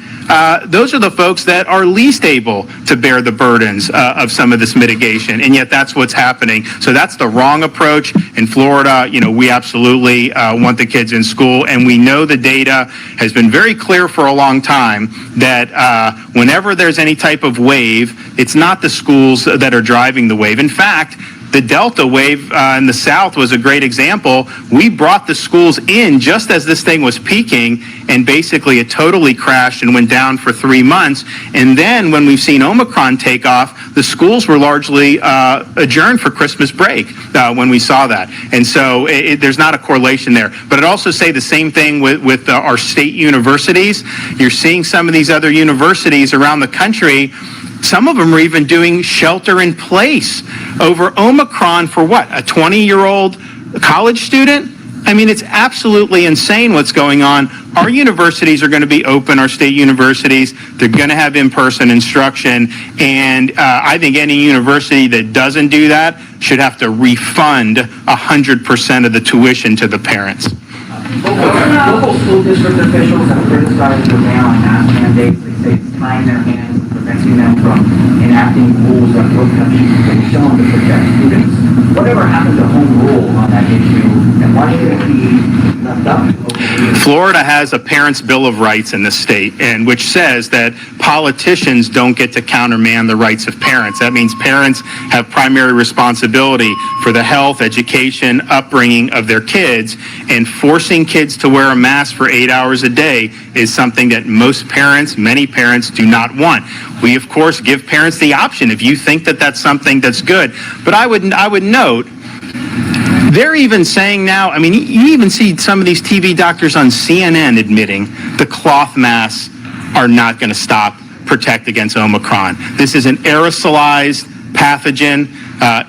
Those are the folks that are least able to bear the burdens of some of this mitigation, and yet that's what's happening. So that's the wrong approach. In Florida, you know, we absolutely want the kids in school, and we know the data has been very clear for a long time that whenever there's any type of wave, it's not the schools that are driving the wave. In fact, The Delta wave in the South was a great example. We brought the schools in just as this thing was peaking, and basically it totally crashed and went down for 3 months. And then when we've seen Omicron take off, the schools were largely adjourned for Christmas break when we saw that. And so there's not a correlation there. But I'd also say the same thing with our state universities. You're seeing some of these other universities around the country. Some of them are even doing shelter in place over Omicron for what, a 20-year-old college student? I mean, it's absolutely insane what's going on. Our universities are going to be open, our state universities. They're going to have in-person instruction. And I think any university that doesn't do that should have to refund 100% of the tuition to the parents. Local school district officials have criticized the ban on mask mandates. They say it's tying their hands and preventing them from enacting rules that will have shown to protect students. Whatever happened to home rule on that issue, and why should it be left up to local leaders? Florida has a Parents' Bill of Rights in the state, and which says that politicians don't get to countermand the rights of parents. That means parents have primary responsibility for the health, education, upbringing of their kids, and forcing kids to wear a mask for 8 hours a day is something that most parents, many parents, do not want. We, of course, give parents the option if you think that that's something that's good. But I would note, they're even saying now, I mean, you even see some of these TV doctors on CNN admitting the cloth masks are not going to protect against Omicron. This is an aerosolized pathogen.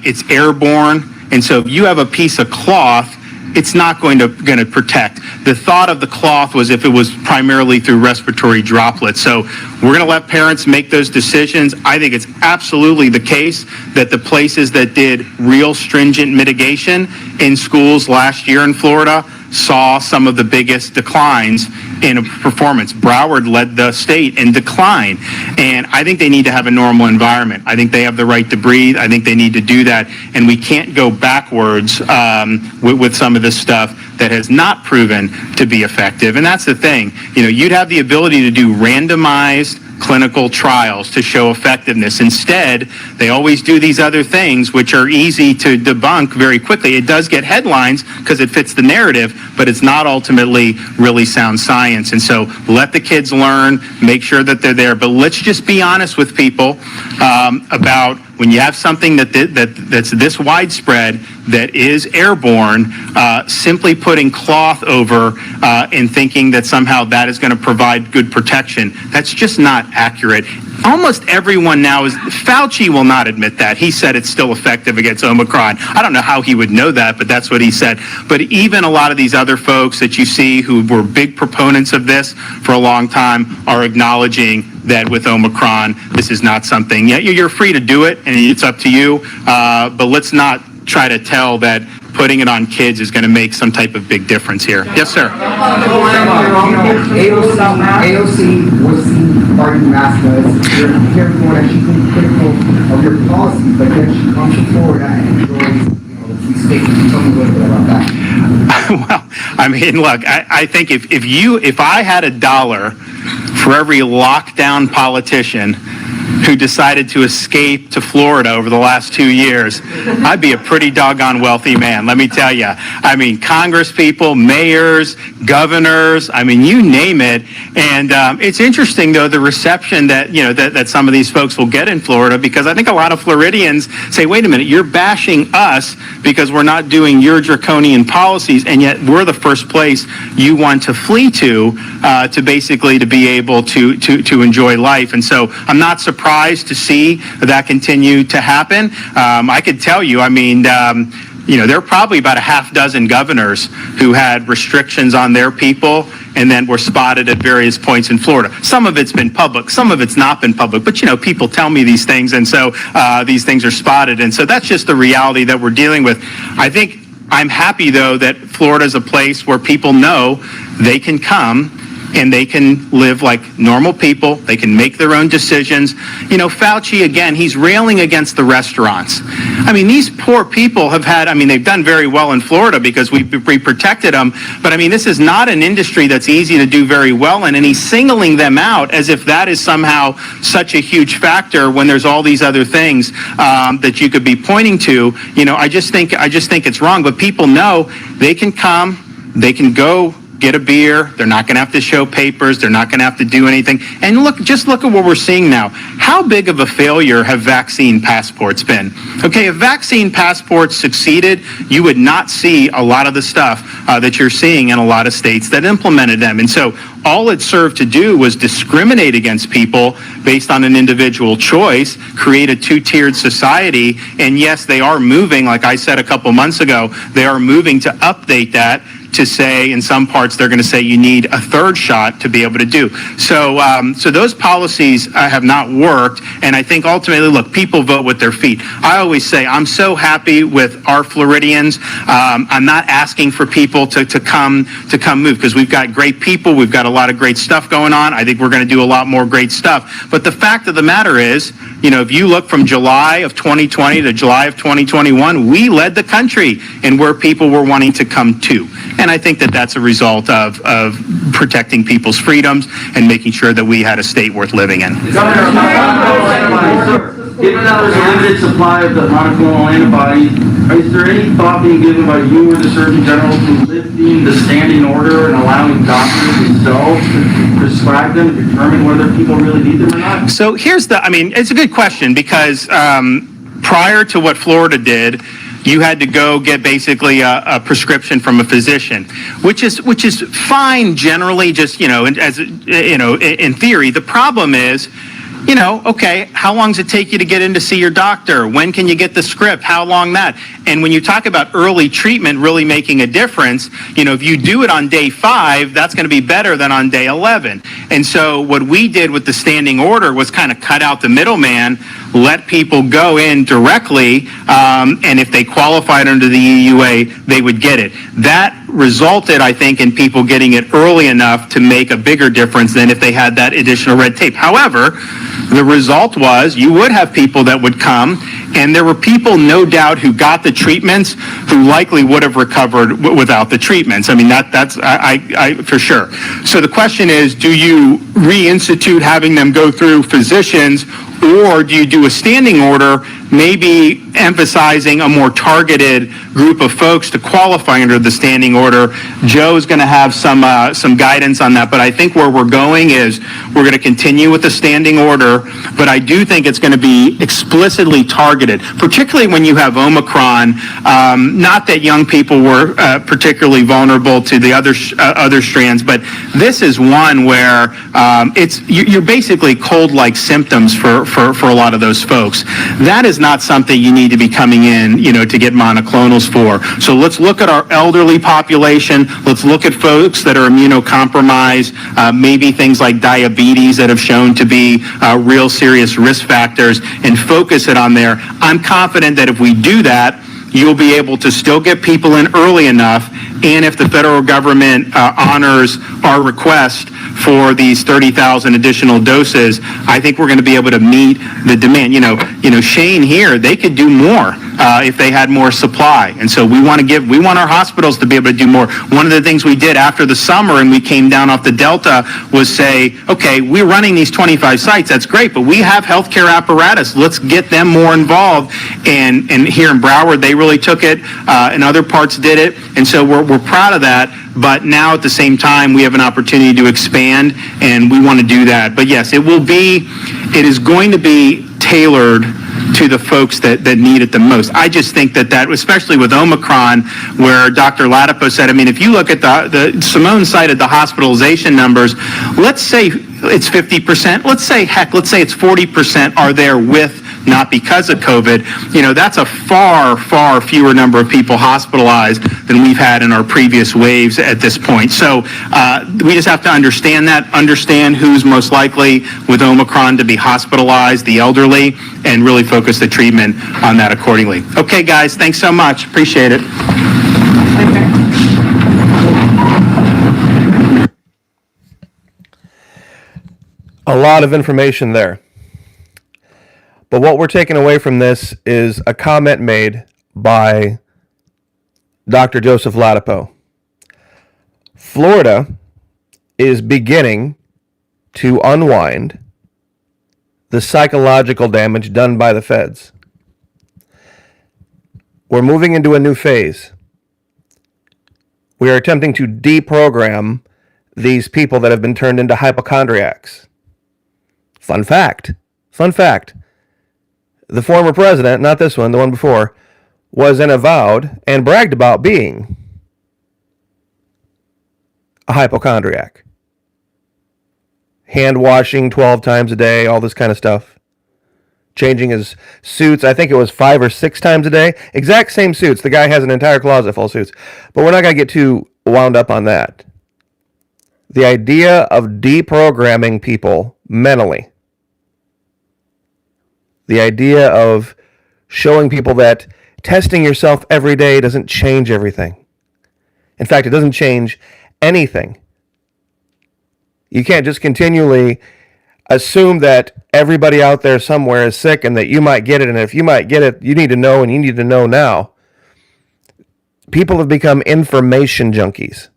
It's airborne. And so if you have a piece of cloth, it's not going to protect. The thought of the cloth was if it was primarily through respiratory droplets. So we're going to let parents make those decisions. I think it's absolutely the case that the places that did real stringent mitigation in schools last year in Florida saw some of the biggest declines in performance. Broward led the state in decline, and I think they need to have a normal environment. I think they have the right to breathe. I think they need to do that, and we can't go backwards with some of this stuff that has not proven to be effective. And that's the thing. You know, you'd have the ability to do randomized clinical trials to show effectiveness. Instead, they always do these other things which are easy to debunk very quickly. It does get headlines because it fits the narrative, but it's not ultimately really sound science. And so let the kids learn, make sure that they're there. But let's just be honest with people about when you have something that's this widespread, that is airborne, simply putting cloth over and thinking that somehow that is going to provide good protection, that's just not accurate. Almost everyone now Fauci will not admit that. He said it's still effective against Omicron. I don't know how he would know that, but that's what he said. But even a lot of these other folks that you see who were big proponents of this for a long time are acknowledging that with Omicron, this is not something, you're free to do it and it's up to you, but let's not try to tell that putting it on kids is going to make some type of big difference here. Yes, sir. AOC was seen arguing mask laws. You're hearing more that she's been critical of your policy, but then she comes to Florida and enjoys these statements. Tell me a little bit about that. Well, I mean, look, I think if I had $1 for every lockdown politician who decided to escape to Florida over the last 2 years, I'd be a pretty doggone wealthy man, let me tell you. I mean, Congress people, mayors, governors, I mean, you name it. And it's interesting, though, the reception that, that some of these folks will get in Florida, because I think a lot of Floridians say, wait a minute, you're bashing us because we're not doing your draconian policies, and yet we're the first place you want to flee to basically to be able to enjoy life. And so I'm not surprised to see that continue to happen. I could tell you, I mean, there are probably about a half dozen governors who had restrictions on their people and then were spotted at various points in Florida. Some of it's been public, some of it's not been public, but people tell me these things, and so these things are spotted, and so that's just the reality that we're dealing with. I think I'm happy, though, that Florida is a place where people know they can come and they can live like normal people. They can make their own decisions. You know, Fauci, again, he's railing against the restaurants. I mean, these poor people have had, I mean, they've done very well in Florida because we protected them, but I mean, this is not an industry that's easy to do very well in, and he's singling them out as if that is somehow such a huge factor when there's all these other things that you could be pointing to. You know, I just think it's wrong, but people know they can come, they can go get a beer. They're not going to have to show papers. They're not going to have to do anything. And just look at what we're seeing now. How big of a failure have vaccine passports been? Okay, if vaccine passports succeeded, you would not see a lot of the stuff that you're seeing in a lot of states that implemented them. And so all it served to do was discriminate against people based on an individual choice, create a two-tiered society. And yes, they are moving, like I said a couple months ago, they are moving to update that to say, in some parts, they're going to say you need a third shot to be able to do. So those policies have not worked, and I think ultimately, look, people vote with their feet. I always say I'm so happy with our Floridians. I'm not asking for people to come move, because we've got great people, we've got a lot of great stuff going on. I think we're going to do a lot more great stuff. But the fact of the matter is, you know, if you look from July of 2020 to July of 2021, we led the country in where people were wanting to come to. And I think that that's a result of protecting people's freedoms and making sure that we had a state worth living in. Governor, given that there's a limited supply of the monoclonal antibodies, is there any thought being given by you or the Surgeon General to lifting the standing order and allowing doctors themselves to prescribe them and determine whether people really need them or not? So here's I mean, it's a good question, because prior to what Florida did, you had to go get basically a prescription from a physician, which is fine generally, just, you know, as you know, in theory. The problem is, you know, okay, how long does it take you to get in to see your doctor? When can you get the script? How long that? And when you talk about early treatment really making a difference, you know, if you do it on day 5, that's going to be better than on day 11. And so what we did with the standing order was kind of cut out the middleman, let people go in directly, and if they qualified under the EUA, they would get it. That resulted, I think, in people getting it early enough to make a bigger difference than if they had that additional red tape. However, the result was you would have people that would come, and there were people, no doubt, who got the treatments who likely would have recovered without the treatments. I mean, that's for sure. So the question is, do you reinstitute having them go through physicians, or do you do a standing order, maybe emphasizing a more targeted group of folks to qualify under the standing order? Joe's going to have some guidance on that, but I think where we're going is we're going to continue with the standing order, but I do think it's going to be explicitly targeted, particularly when you have Omicron. Not that young people were particularly vulnerable to the other strands, but this is one where you're basically cold-like symptoms for a lot of those folks. That is not something you need to be coming in, you know, to get monoclonals for. So let's look at our elderly population. Let's look at folks that are immunocompromised, maybe things like diabetes that have shown to be real serious risk factors, and focus it on there. I'm confident that if we do that, you'll be able to still get people in early enough, and if the federal government honors our request for these 30,000 additional doses, I think we're going to be able to meet the demand. You know, Shane here, they could do more if they had more supply, and so we want our hospitals to be able to do more. One of the things we did after the summer, and we came down off the Delta, was say, okay, we're running these 25 sites, that's great, but we have healthcare apparatus. Let's get them more involved. And here in Broward, they really took it, and other parts did it, and so we're proud of that. But now at the same time, we have an opportunity to expand, and we want to do that. But yes, it is going to be tailored to the folks that need it the most. I just think that especially with Omicron, where Dr. Latipo said, I mean, if you look at Simone cited the hospitalization numbers, let's say it's 50%, let's say it's 40% are there with, not because of COVID. You know, that's a far, far fewer number of people hospitalized than we've had in our previous waves at this point. So we just have to understand who's most likely with Omicron to be hospitalized, the elderly, and really focus the treatment on that accordingly. Okay, guys, thanks so much. Appreciate it. A lot of information there. But what we're taking away from this is a comment made by Dr. Joseph Ladapo. Florida is beginning to unwind the psychological damage done by the feds. We're moving into a new phase. We are attempting to deprogram these people that have been turned into hypochondriacs. Fun fact. The former president, not this one, the one before, was an avowed and bragged about being a hypochondriac. Hand washing 12 times a day, all this kind of stuff. Changing his suits, I think it was 5 or 6 times a day. Exact same suits. The guy has an entire closet full of suits. But we're not going to get too wound up on that. The idea of deprogramming people mentally. The idea of showing people that testing yourself every day doesn't change everything. In fact, it doesn't change anything. You can't just continually assume that everybody out there somewhere is sick and that you might get it. And if you might get it, you need to know, and you need to know now. People have become information junkies.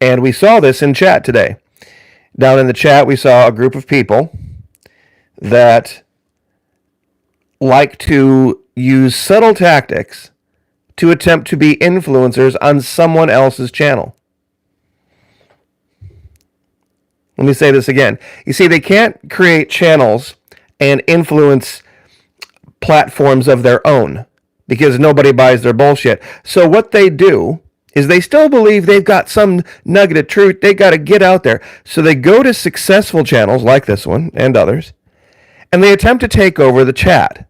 And we saw this in chat today. Down in the chat, we saw a group of people that like to use subtle tactics to attempt to be influencers on someone else's channel. Let me say this again. You see, they can't create channels and influence platforms of their own because nobody buys their bullshit. So what they do is they still believe they've got some nugget of truth. They got to get out there. So they go to successful channels like this one and others, and they attempt to take over the chat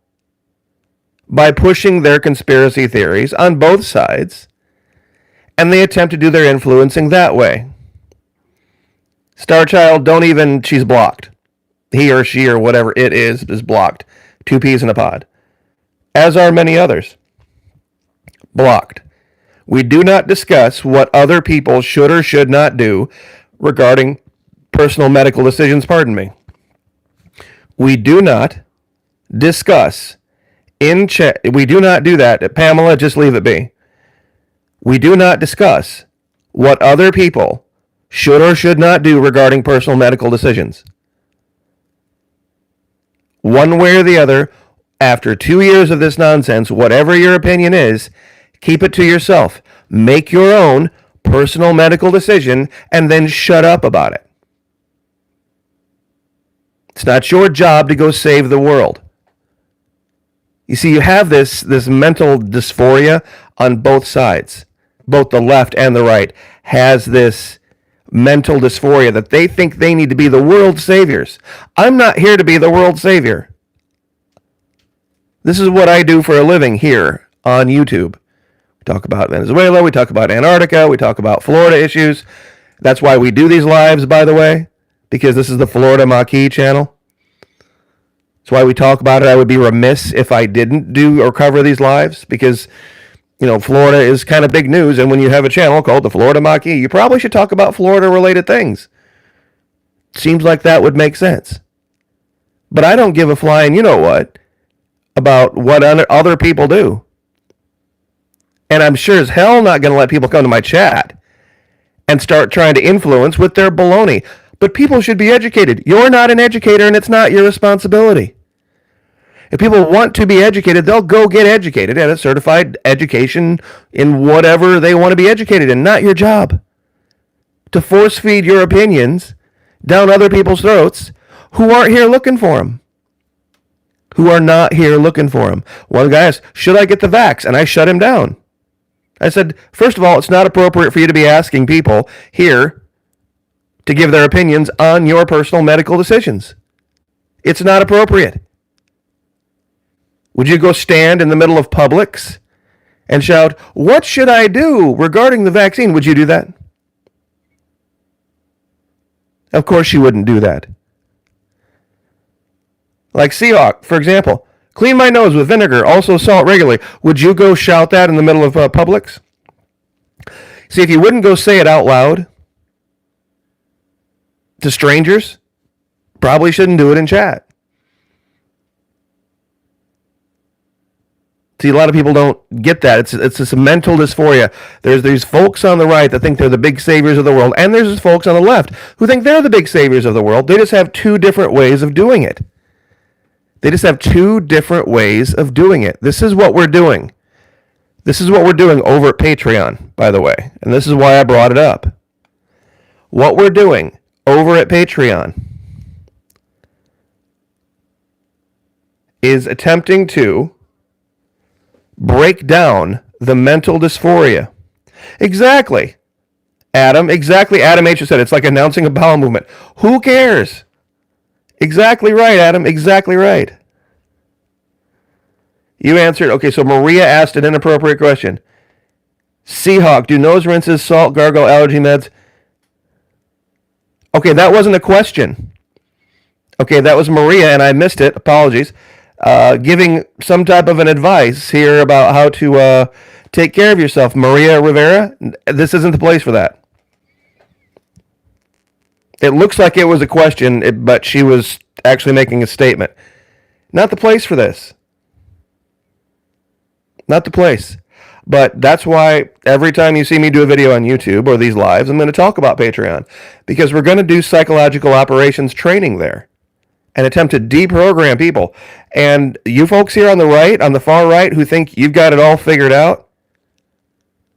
by pushing their conspiracy theories on both sides, and they attempt to do their influencing that way. Starchild, she's blocked. He or she or whatever it is blocked. 2 peas in a pod. As are many others. Blocked. We do not discuss what other people should or should not do regarding personal medical decisions, pardon me. We do not discuss in chat. We do not do that. Pamela, just leave it be. We do not discuss what other people should or should not do regarding personal medical decisions. One way or the other, after 2 years of this nonsense, whatever your opinion is, keep it to yourself. Make your own personal medical decision and then shut up about it. It's not your job to go save the world. You see, you have this mental dysphoria on both sides. Both the left and the right has this mental dysphoria that they think they need to be the world's saviors. I'm not here to be the world's savior. This is what I do for a living here on YouTube. We talk about Venezuela, we talk about Antarctica, we talk about Florida issues. That's why we do these lives, by the way, because this is the Florida Maquis channel. That's why we talk about it. I would be remiss if I didn't do or cover these lives because, you know, Florida is kind of big news. And when you have a channel called the Florida Maquis, you probably should talk about Florida-related things. Seems like that would make sense. But I don't give a flying you-know-what about what other people do. And I'm sure as hell not going to let people come to my chat and start trying to influence with their baloney. But people should be educated. You're not an educator, and it's not your responsibility. If people want to be educated, they'll go get educated at a certified education in whatever they want to be educated in. Not your job to force feed your opinions down other people's throats who aren't here looking for them. Who are not here looking for them. One guy asked, should I get the vax? And I shut him down. I said, first of all, it's not appropriate for you to be asking people here to give their opinions on your personal medical decisions. It's not appropriate. Would you go stand in the middle of Publix and shout, what should I do regarding the vaccine? Would you do that? Of course you wouldn't do that. Like Seahawk, for example, clean my nose with vinegar, also salt regularly. Would you go shout that in the middle of Publix? See, if you wouldn't go say it out loud, to strangers, probably shouldn't do it in chat. See, a lot of people don't get that. It's this mental dysphoria. There's these folks on the right that think they're the big saviors of the world, and there's these folks on the left who think they're the big saviors of the world. They just have two different ways of doing it. They just have two different ways of doing it. This is what we're doing. This is what we're doing over at Patreon, by the way, and this is why I brought it up. What we're doing over at Patreon is attempting to break down the mental dysphoria. Exactly. Adam H. said it's like announcing a bowel movement. Who cares? Exactly right, Adam. Exactly right. You answered. Okay, so Maria asked an inappropriate question. Seahawk, do nose rinses, salt, gargle, allergy meds? Okay, that wasn't a question. Okay, that was Maria, and I missed it. Apologies. Giving some type of an advice here about how to take care of yourself. Maria Rivera, this isn't the place for that. It looks like it was a question, but she was actually making a statement. Not the place for this. Not the place. But that's why every time you see me do a video on YouTube or these lives, I'm going to talk about Patreon. Because we're going to do psychological operations training there. And attempt to deprogram people. And you folks here on the right, on the far right, who think you've got it all figured out,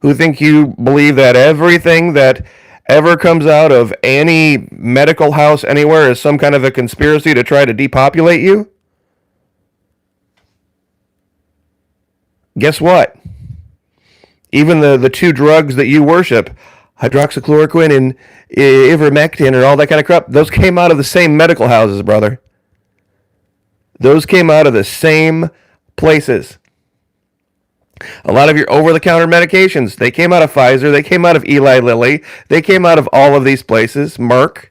who think you believe that everything that ever comes out of any medical house anywhere is some kind of a conspiracy to try to depopulate you, guess what? Even the two drugs that you worship, hydroxychloroquine and ivermectin or all that kind of crap, those came out of the same medical houses, brother. Those came out of the same places. A lot of your over-the-counter medications, they came out of Pfizer, they came out of Eli Lilly, they came out of all of these places, Merck,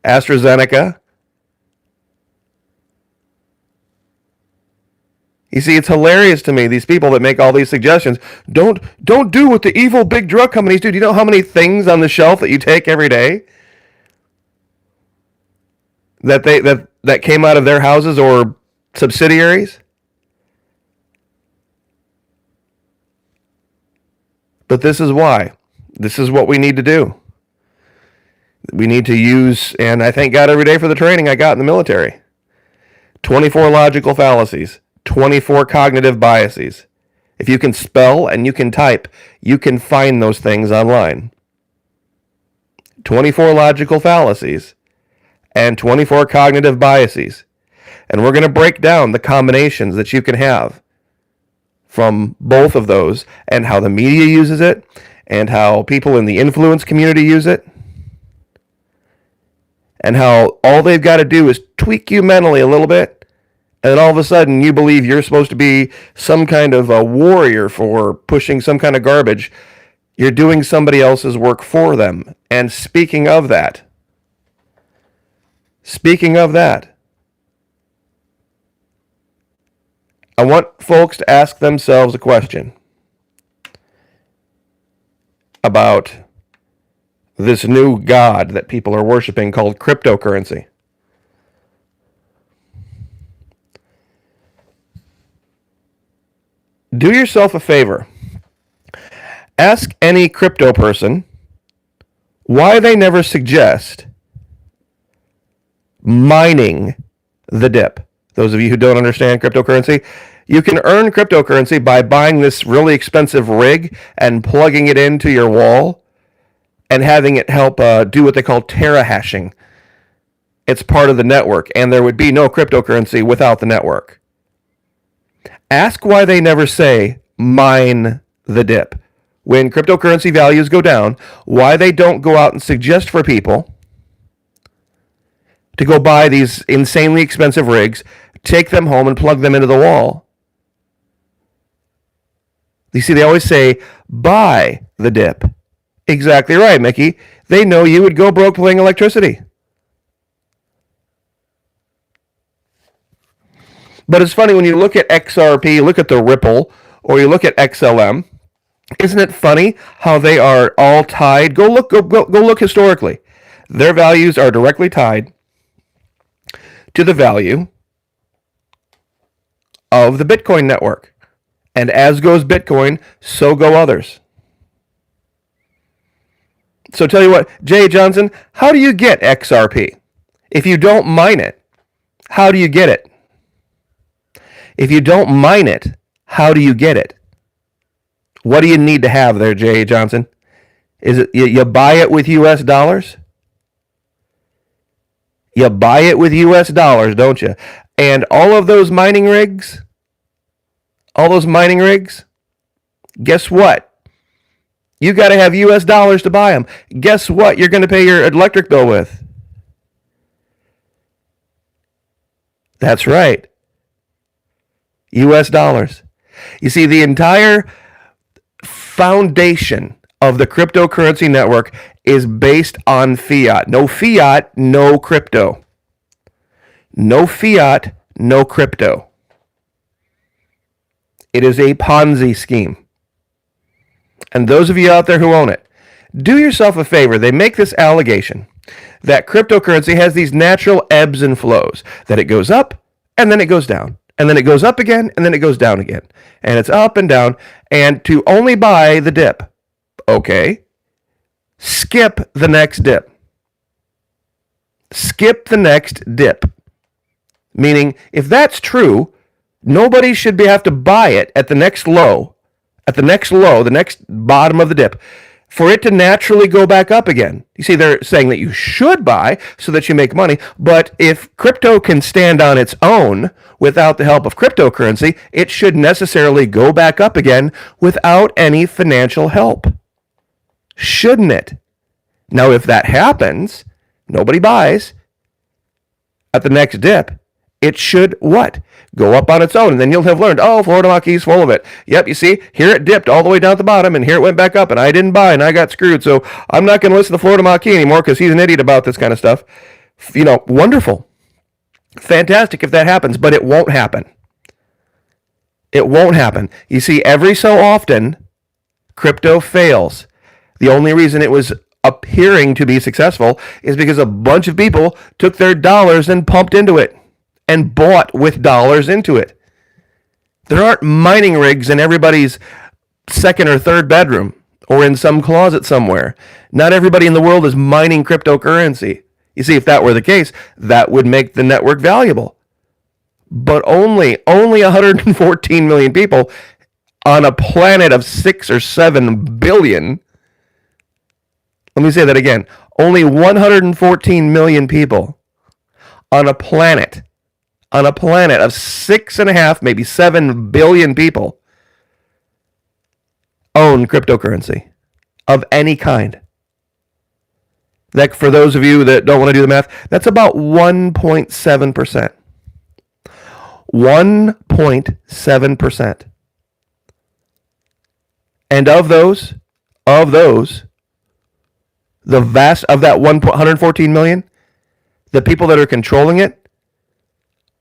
AstraZeneca. You see, it's hilarious to me, these people that make all these suggestions. Don't do what the evil big drug companies do. Do you know how many things on the shelf that you take every day that came out of their houses or subsidiaries? But this is why. This is what we need to do. We need to use, and I thank God every day for the training I got in the military. 24 logical fallacies. 24 cognitive biases. If you can spell and you can type, you can find those things online. 24 logical fallacies and 24 cognitive biases. And we're going to break down the combinations that you can have from both of those and how the media uses it and how people in the influence community use it and how all they've got to do is tweak you mentally a little bit. And all of a sudden, you believe you're supposed to be some kind of a warrior for pushing some kind of garbage. You're doing somebody else's work for them. And speaking of that, I want folks to ask themselves a question about this new god that people are worshiping called cryptocurrency. Do yourself a favor. Ask any crypto person why they never suggest mining the dip. Those of you who don't understand cryptocurrency, you can earn cryptocurrency by buying this really expensive rig and plugging it into your wall and having it help do what they call terahashing. It's part of the network, and there would be no cryptocurrency without the network. Ask why they never say mine the dip. When cryptocurrency values go down, why they don't go out and suggest for people to go buy these insanely expensive rigs, take them home and plug them into the wall. You see, they always say, buy the dip. Exactly right, Mickey. They know you would go broke paying electricity. But it's funny when you look at XRP, look at the Ripple, or you look at XLM. Isn't it funny how they are all tied? Go look historically. Their values are directly tied to the value of the Bitcoin network. And as goes Bitcoin, so go others. So tell you what, Jay Johnson, how do you get XRP? If you don't mine it, how do you get it? If you don't mine it, how do you get it? What do you need to have there, Jay Johnson? Is it you buy it with US dollars? You buy it with US dollars, don't you? And all of those mining rigs, guess what? You got to have US dollars to buy them. Guess what you're going to pay your electric bill with? That's right. US dollars. You see, the entire foundation of the cryptocurrency network is based on fiat. No fiat, no crypto. No fiat, no crypto. It is a Ponzi scheme. And those of you out there who own it, do yourself a favor. They make this allegation that cryptocurrency has these natural ebbs and flows, that it goes up and then it goes down, and then it goes up again and then it goes down again, and it's up and down, and to only buy the dip. Okay, skip the next dip. Skip the next dip. Meaning, if that's true, nobody should have to buy it at the next low, the next bottom of the dip, for it to naturally go back up again. You see, they're saying that you should buy so that you make money, but if crypto can stand on its own without the help of cryptocurrency, it should necessarily go back up again without any financial help. Shouldn't it? Now, if that happens, nobody buys at the next dip. It should what? Go up on its own, and then you'll have learned, oh, Florida Maquis is full of it. Yep, you see, here it dipped all the way down at the bottom, and here it went back up, and I didn't buy, and I got screwed, so I'm not going to listen to Florida Maquis anymore because he's an idiot about this kind of stuff. You know, wonderful. Fantastic if that happens, but it won't happen. It won't happen. You see, every so often, crypto fails. The only reason it was appearing to be successful is because a bunch of people took their dollars and pumped into it and bought with dollars into it. There aren't mining rigs in everybody's second or third bedroom or in some closet somewhere. Not everybody in the world is mining cryptocurrency. You see, if that were the case, that would make the network valuable. But only 114 million people on a planet of 6 or 7 billion. Let me say that again. Only 114 million people on a planet of 6.5, maybe 7 billion people own cryptocurrency of any kind. That, for those of you that don't want to do the math, that's about 1.7%. 1.7%. And of those, the vast of that 114 million, the people that are controlling it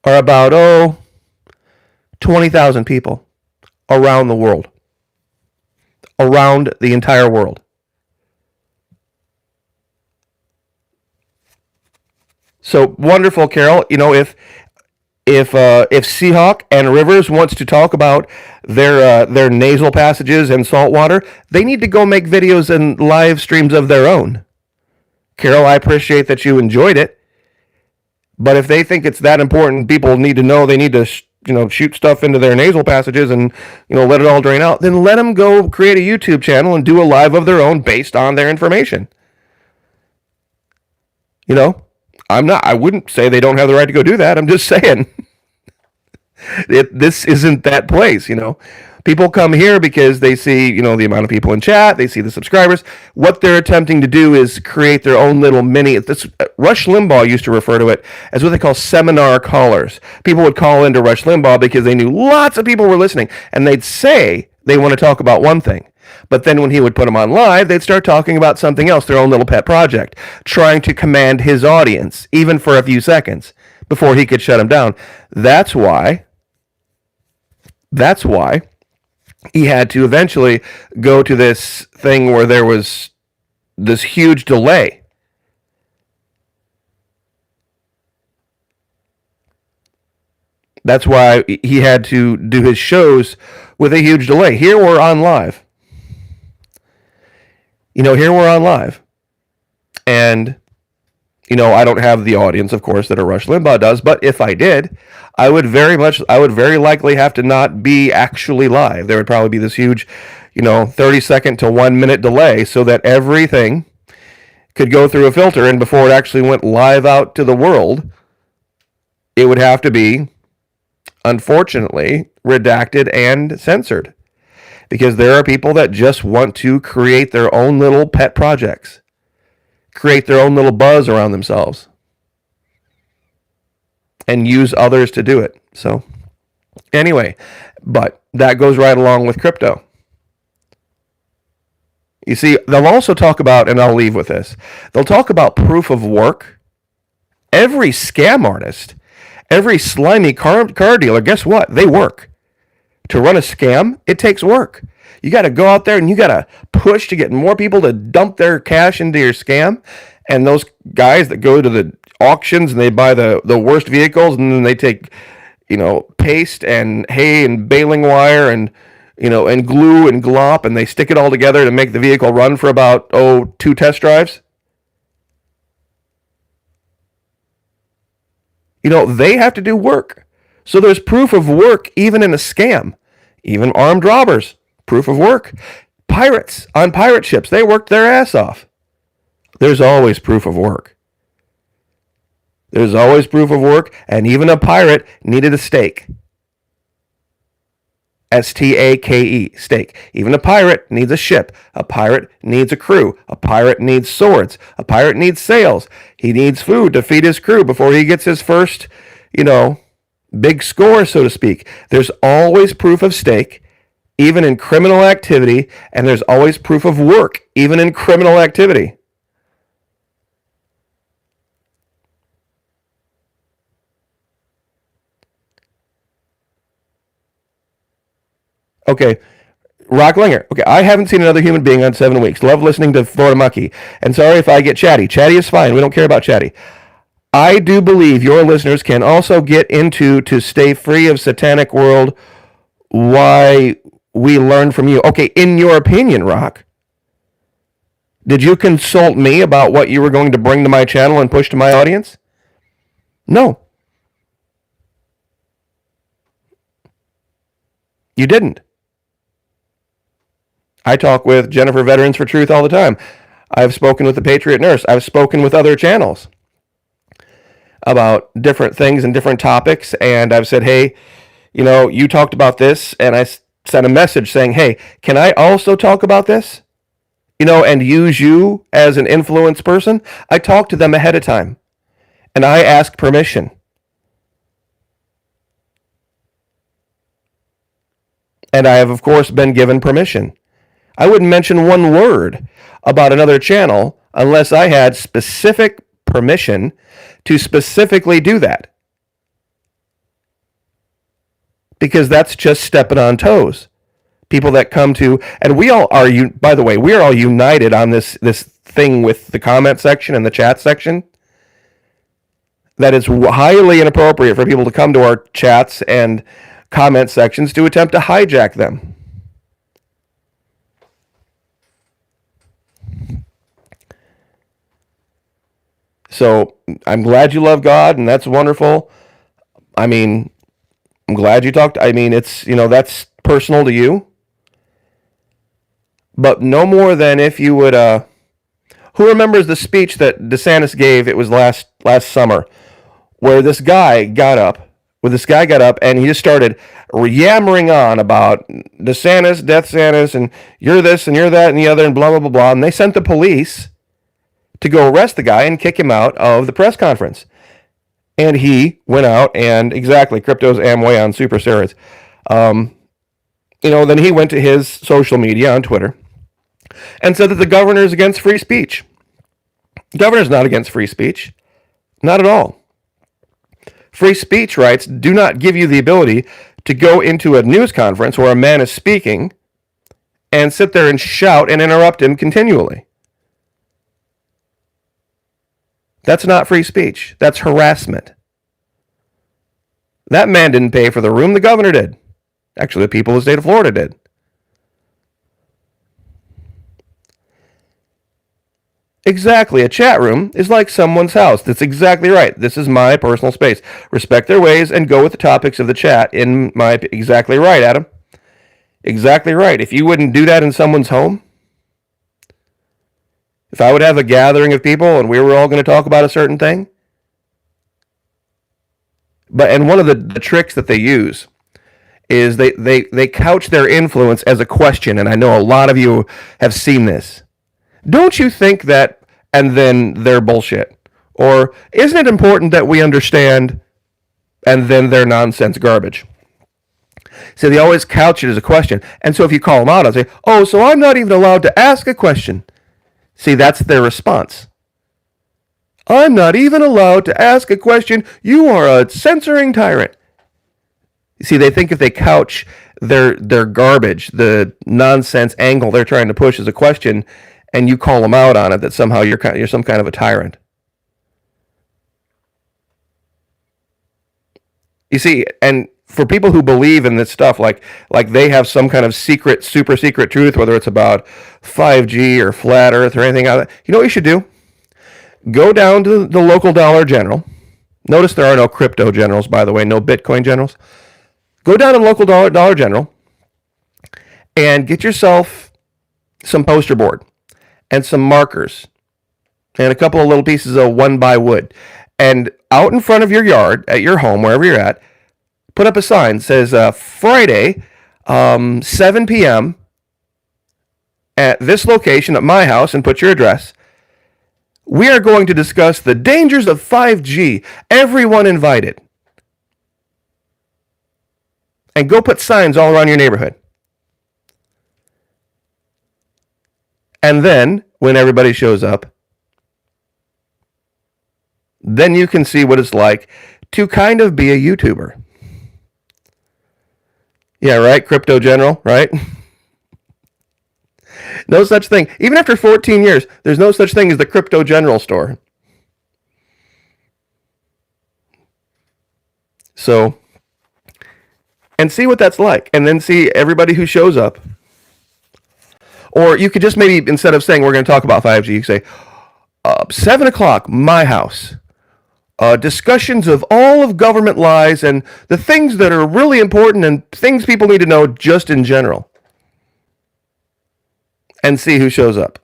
are about 20,000 people around the world, around the entire world. So wonderful, Carol. You know, if Seahawk and Rivers wants to talk about their nasal passages and salt water, they need to go make videos and live streams of their own. Carol, I appreciate that you enjoyed it, but if they think it's that important, people need to know, they need to shoot stuff into their nasal passages and let it all drain out, then let them go create a YouTube channel and do a live of their own based on their information. I wouldn't say they don't have the right to go do that. I'm just saying this isn't that place. People come here because they see, the amount of people in chat, they see the subscribers. What they're attempting to do is create their own little mini. Rush Limbaugh used to refer to it as what they call seminar callers. People would call into Rush Limbaugh because they knew lots of people were listening, and they'd say they want to talk about one thing. But then when he would put them on live, they'd start talking about something else, their own little pet project, trying to command his audience, even for a few seconds, before he could shut them down. That's why he had to eventually go to this thing where there was this huge delay That's why he had to do his shows with a huge delay. Here we're on live. Here we're on live. And, I don't have the audience, of course, that a Rush Limbaugh does. But if I did, I would very likely have to not be actually live. There would probably be this huge, 30-second to 1 minute delay so that everything could go through a filter. And before it actually went live out to the world, it would have to be, unfortunately, redacted and censored. Because there are people that just want to create their own little pet projects, create their own little buzz around themselves, and use others to do it. So, anyway, but that goes right along with crypto. You see, they'll also talk about, and I'll leave with this, they'll talk about proof of work. Every scam artist, every slimy car dealer, guess what? They work. To run a scam, it takes work. You got to go out there and you got to push to get more people to dump their cash into your scam. And those guys that go to the auctions and they buy the worst vehicles, and then they take, paste and hay and baling wire and, and glue and glop, and they stick it all together to make the vehicle run for about, 2 test drives. They have to do work. So there's proof of work even in a scam. Even armed robbers, proof of work. Pirates on pirate ships, they worked their ass off. There's always proof of work. There's always proof of work, and even a pirate needed a stake. S-T-A-K-E, stake. Even a pirate needs a ship. A pirate needs a crew. A pirate needs swords. A pirate needs sails. He needs food to feed his crew before he gets his first, big score, so to speak. There's always proof of stake, even in criminal activity, and there's always proof of work, even in criminal activity. Okay, Rock Linger. Okay, I haven't seen another human being on 7 weeks. Love listening to Florida Maquis. And sorry if I get chatty. Chatty is fine. We don't care about chatty. I do believe your listeners can also get into, to stay free of satanic world, why we learn from you. Okay, in your opinion, Rock, did you consult me about what you were going to bring to my channel and push to my audience? No. You didn't. I talk with Jennifer Veterans for Truth all the time. I've spoken with the Patriot Nurse. I've spoken with other channels about different things and different topics, and I've said, hey, you talked about this, and I sent a message saying, hey, can I also talk about this? And use you as an influence person? I talk to them ahead of time, and I ask permission. And I have, of course, been given permission. I wouldn't mention one word about another channel unless I had specific permission to specifically do that. Because that's just stepping on toes. People that come to, and we all are, by the way, we are all united on this thing with the comment section and the chat section. That it's highly inappropriate for people to come to our chats and comment sections to attempt to hijack them. So I'm glad you love God, and that's wonderful. I mean, I'm glad you talked. I mean, it's, that's personal to you. But no more than if you would, who remembers the speech that DeSantis gave? It was last summer, where this guy got up and he just started yammering on about DeSantis, Death Santis, and you're this and you're that and the other and blah, blah, blah, blah. And they sent the police to go arrest the guy and kick him out of the press conference. And he went out and, exactly, crypto's Amway on super steroids. Then he went to his social media on Twitter and said that the governor is against free speech. The governor's not against free speech. Not at all. Free speech rights do not give you the ability to go into a news conference where a man is speaking and sit there and shout and interrupt him continually. That's not free speech. That's harassment. That man didn't pay for the room, the governor did. Actually, the people of the state of Florida did. Exactly. A chat room is like someone's house. That's exactly right. This is my personal space. Respect their ways and go with the topics of the chat in my... Exactly right, Adam. Exactly right. If you wouldn't do that in someone's home, if I would have a gathering of people and we were all going to talk about a certain thing, and one of the tricks that they use is they couch their influence as a question, and I know a lot of you have seen this. Don't you think that, and then they're bullshit? Or isn't it important that we understand, and then they're nonsense garbage? So they always couch it as a question. And so if you call them out, I'll say, oh, so I'm not even allowed to ask a question. See, that's their response. I'm not even allowed to ask a question. You are a censoring tyrant. You see, they think if they couch their garbage, the nonsense angle they're trying to push as a question, and you call them out on it, that somehow you're some kind of a tyrant. You see, and for people who believe in this stuff, like they have some kind of secret, super secret truth, whether it's about 5G or flat Earth or anything like that, you know what you should do? Go down to the local Dollar General. Notice there are no crypto generals, by the way, no Bitcoin generals. Go down to the local Dollar General and get yourself some poster board and some markers and a couple of little pieces of 1x wood. And out in front of your yard, at your home, wherever you're at, put up a sign that says Friday, 7 p.m. at this location at my house, and put your address. We are going to discuss the dangers of 5G. Everyone invited. And go put signs all around your neighborhood. And then, when everybody shows up, then you can see what it's like to kind of be a YouTuber. Yeah, right? Crypto General, right? No such thing. Even after 14 years, there's no such thing as the Crypto General store. So, and see what that's like. And then see everybody who shows up. Or you could just maybe, instead of saying we're going to talk about 5G, you say, 7 o'clock, my house. Discussions of all of government lies and the things that are really important and things people need to know just in general. And see who shows up.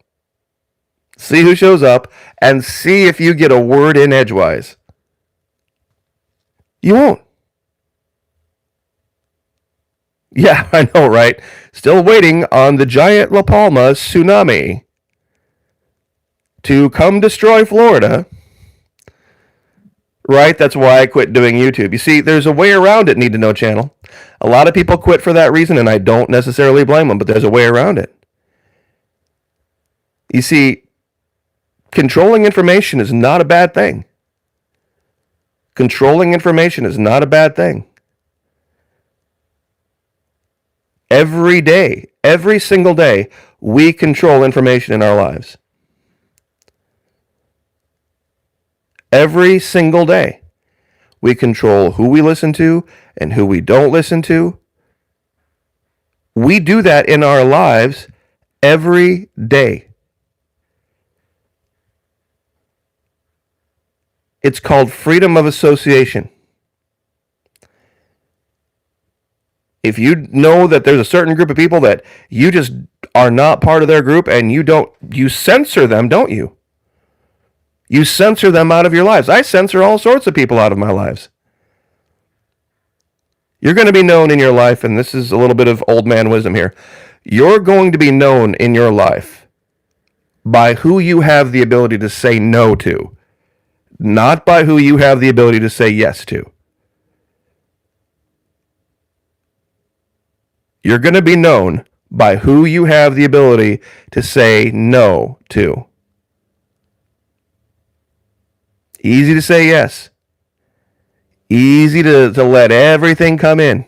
See who shows up and see if you get a word in edgewise. You won't. Yeah, I know, right? Still waiting on the giant La Palma tsunami to come destroy Florida. Right? That's why I quit doing YouTube. You see, there's a way around it, Need to Know channel. A lot of people quit for that reason, and I don't necessarily blame them, but there's a way around it. You see, controlling information is not a bad thing. Controlling information is not a bad thing. Every day, every single day, we control information in our lives. Every single day, we control who we listen to and who we don't listen to. We do that in our lives every day. It's called freedom of association. If you know that there's a certain group of people that you just are not part of their group and you censor them, don't you? You censor them out of your lives. I censor all sorts of people out of my lives. You're going to be known in your life, and this is a little bit of old man wisdom here. You're going to be known in your life by who you have the ability to say no to, not by who you have the ability to say yes to. You're going to be known by who you have the ability to say no to. Easy to say yes. Easy to let everything come in.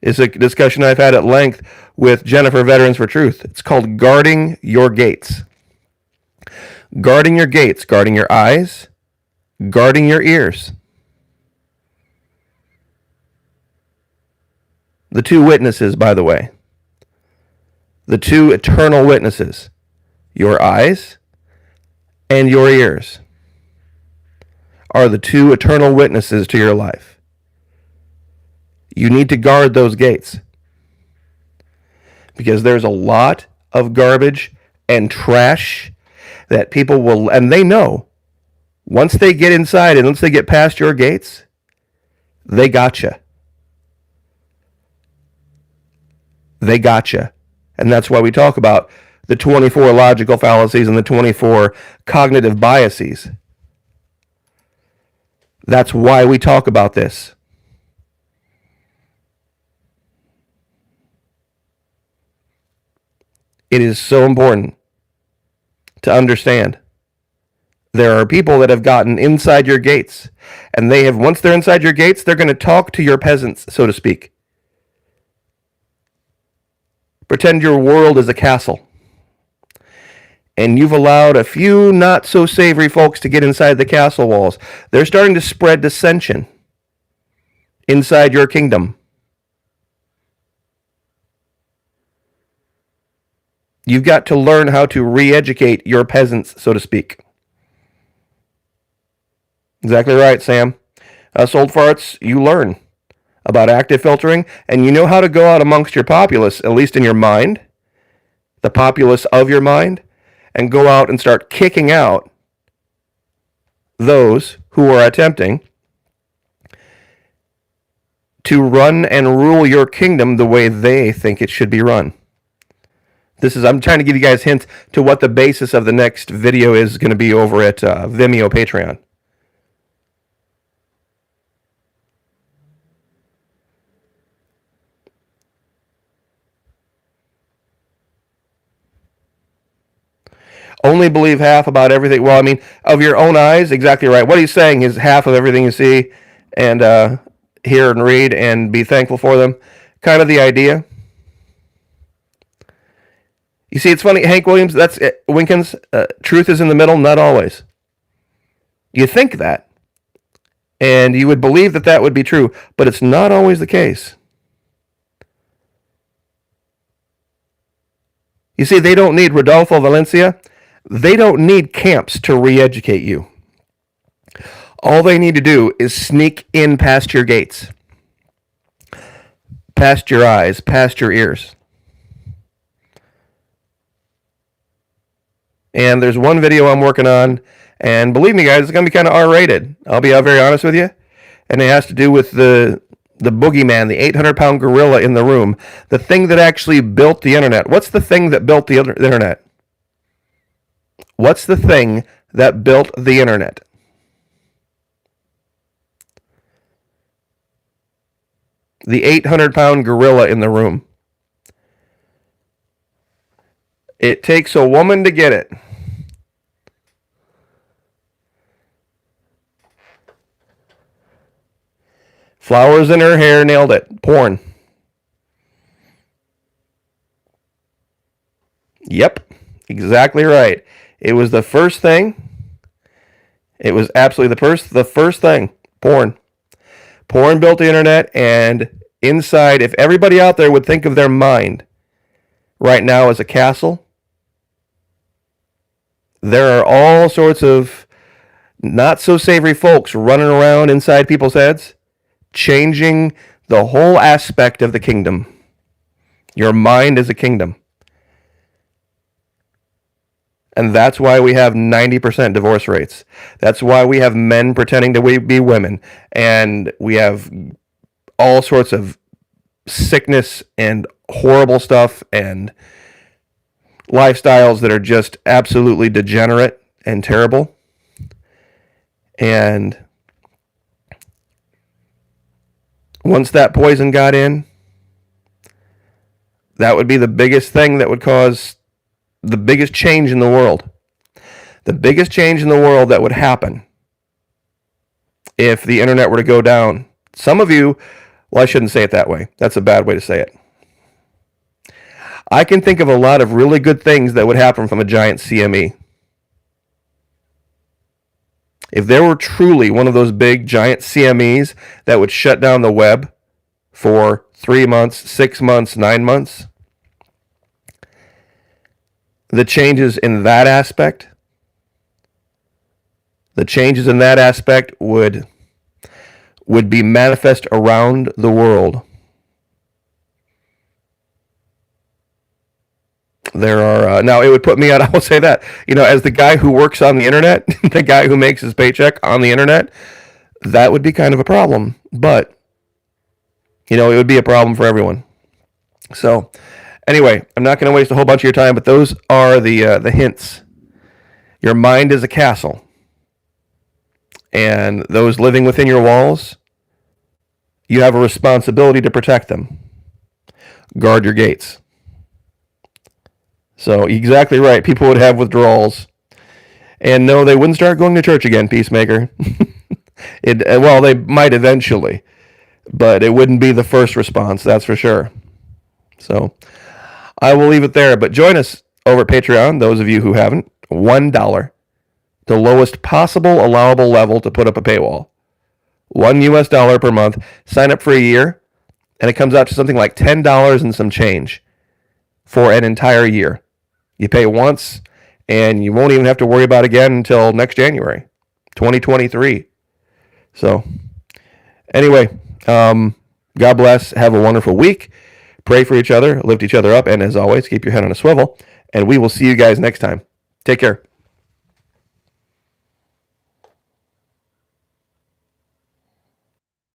It's a discussion I've had at length with Jennifer, Veterans for Truth. It's called guarding your gates. Guarding your gates, guarding your eyes, guarding your ears. The two witnesses, by the way, the two eternal witnesses, your eyes and your ears, are the two eternal witnesses to your life. You need to guard those gates because there's a lot of garbage and trash that people will, and they know, once they get inside and once they get past your gates, they gotcha. They gotcha. And that's why we talk about the 24 logical fallacies and the 24 cognitive biases. That's why we talk about this. It is so important to understand. There are people that have gotten inside your gates, and they have, once they're inside your gates, they're going to talk to your peasants, so to speak. Pretend your world is a castle, and you've allowed a few not so savory folks to get inside the castle walls. They're starting to spread dissension inside your kingdom. You've got to learn how to re-educate your peasants, so to speak. Exactly right, Sam. Us old farts, you learn about active filtering, and you know how to go out amongst your populace, at least in your mind, the populace of your mind, and go out and start kicking out those who are attempting to run and rule your kingdom the way they think it should be run. I'm trying to give you guys hints to what the basis of the next video is going to be over at Vimeo Patreon. Only believe half about everything. Well, I mean, of your own eyes, exactly right. What he's saying is half of everything you see and hear and read and be thankful for them. Kind of the idea. You see, it's funny, Hank Williams, that's it. Winkins, truth is in the middle, not always. You think that, and you would believe that that would be true, but it's not always the case. You see, they don't need Rodolfo Valencia. They don't need camps to re-educate you. All they need to do is sneak in past your gates, past your eyes, past your ears. And there's one video I'm working on, and believe me, guys, it's going to be kind of R-rated. I'll be very honest with you. And it has to do with the boogeyman, the 800-pound gorilla in the room, the thing that actually built the internet. What's the thing that built the internet? What's the thing that built the internet? The 800-pound gorilla in the room. It takes a woman to get it. Flowers in her hair, nailed it. Porn. Yep, exactly right. It was the first thing. It was absolutely the first thing. Porn. Porn built the internet, and inside, if everybody out there would think of their mind right now as a castle, there are all sorts of not so savory folks running around inside people's heads, changing the whole aspect of the kingdom. Your mind is a kingdom. And that's why we have 90% divorce rates. That's why we have men pretending to be women. And we have all sorts of sickness and horrible stuff and lifestyles that are just absolutely degenerate and terrible. And once that poison got in, that would be the biggest thing that would cause the biggest change in the world. The biggest change in the world that would happen if the internet were to go down. Some of you, well, I shouldn't say it that way. That's a bad way to say it. I can think of a lot of really good things that would happen from a giant CME. If there were truly one of those big giant CMEs that would shut down the web for 3 months, 6 months, 9 months, the changes in that aspect would be manifest around the world. There are, now it would put me out, I will say that, as the guy who works on the internet, the guy who makes his paycheck on the internet, that would be kind of a problem. But, it would be a problem for everyone. So, anyway, I'm not going to waste a whole bunch of your time, but those are the hints. Your mind is a castle. And those living within your walls, you have a responsibility to protect them. Guard your gates. So, exactly right. People would have withdrawals. And no, they wouldn't start going to church again, Peacemaker. Well, they might eventually. But it wouldn't be the first response, that's for sure. So, I will leave it there. But join us over at Patreon, those of you who haven't. $1. The lowest possible allowable level to put up a paywall. $1 US per month. Sign up for a year, and it comes out to something like $10 and some change for an entire year. You pay once, and you won't even have to worry about it again until next January, 2023. So, anyway, God bless. Have a wonderful week. Pray for each other, lift each other up, and as always, keep your head on a swivel. And we will see you guys next time. Take care.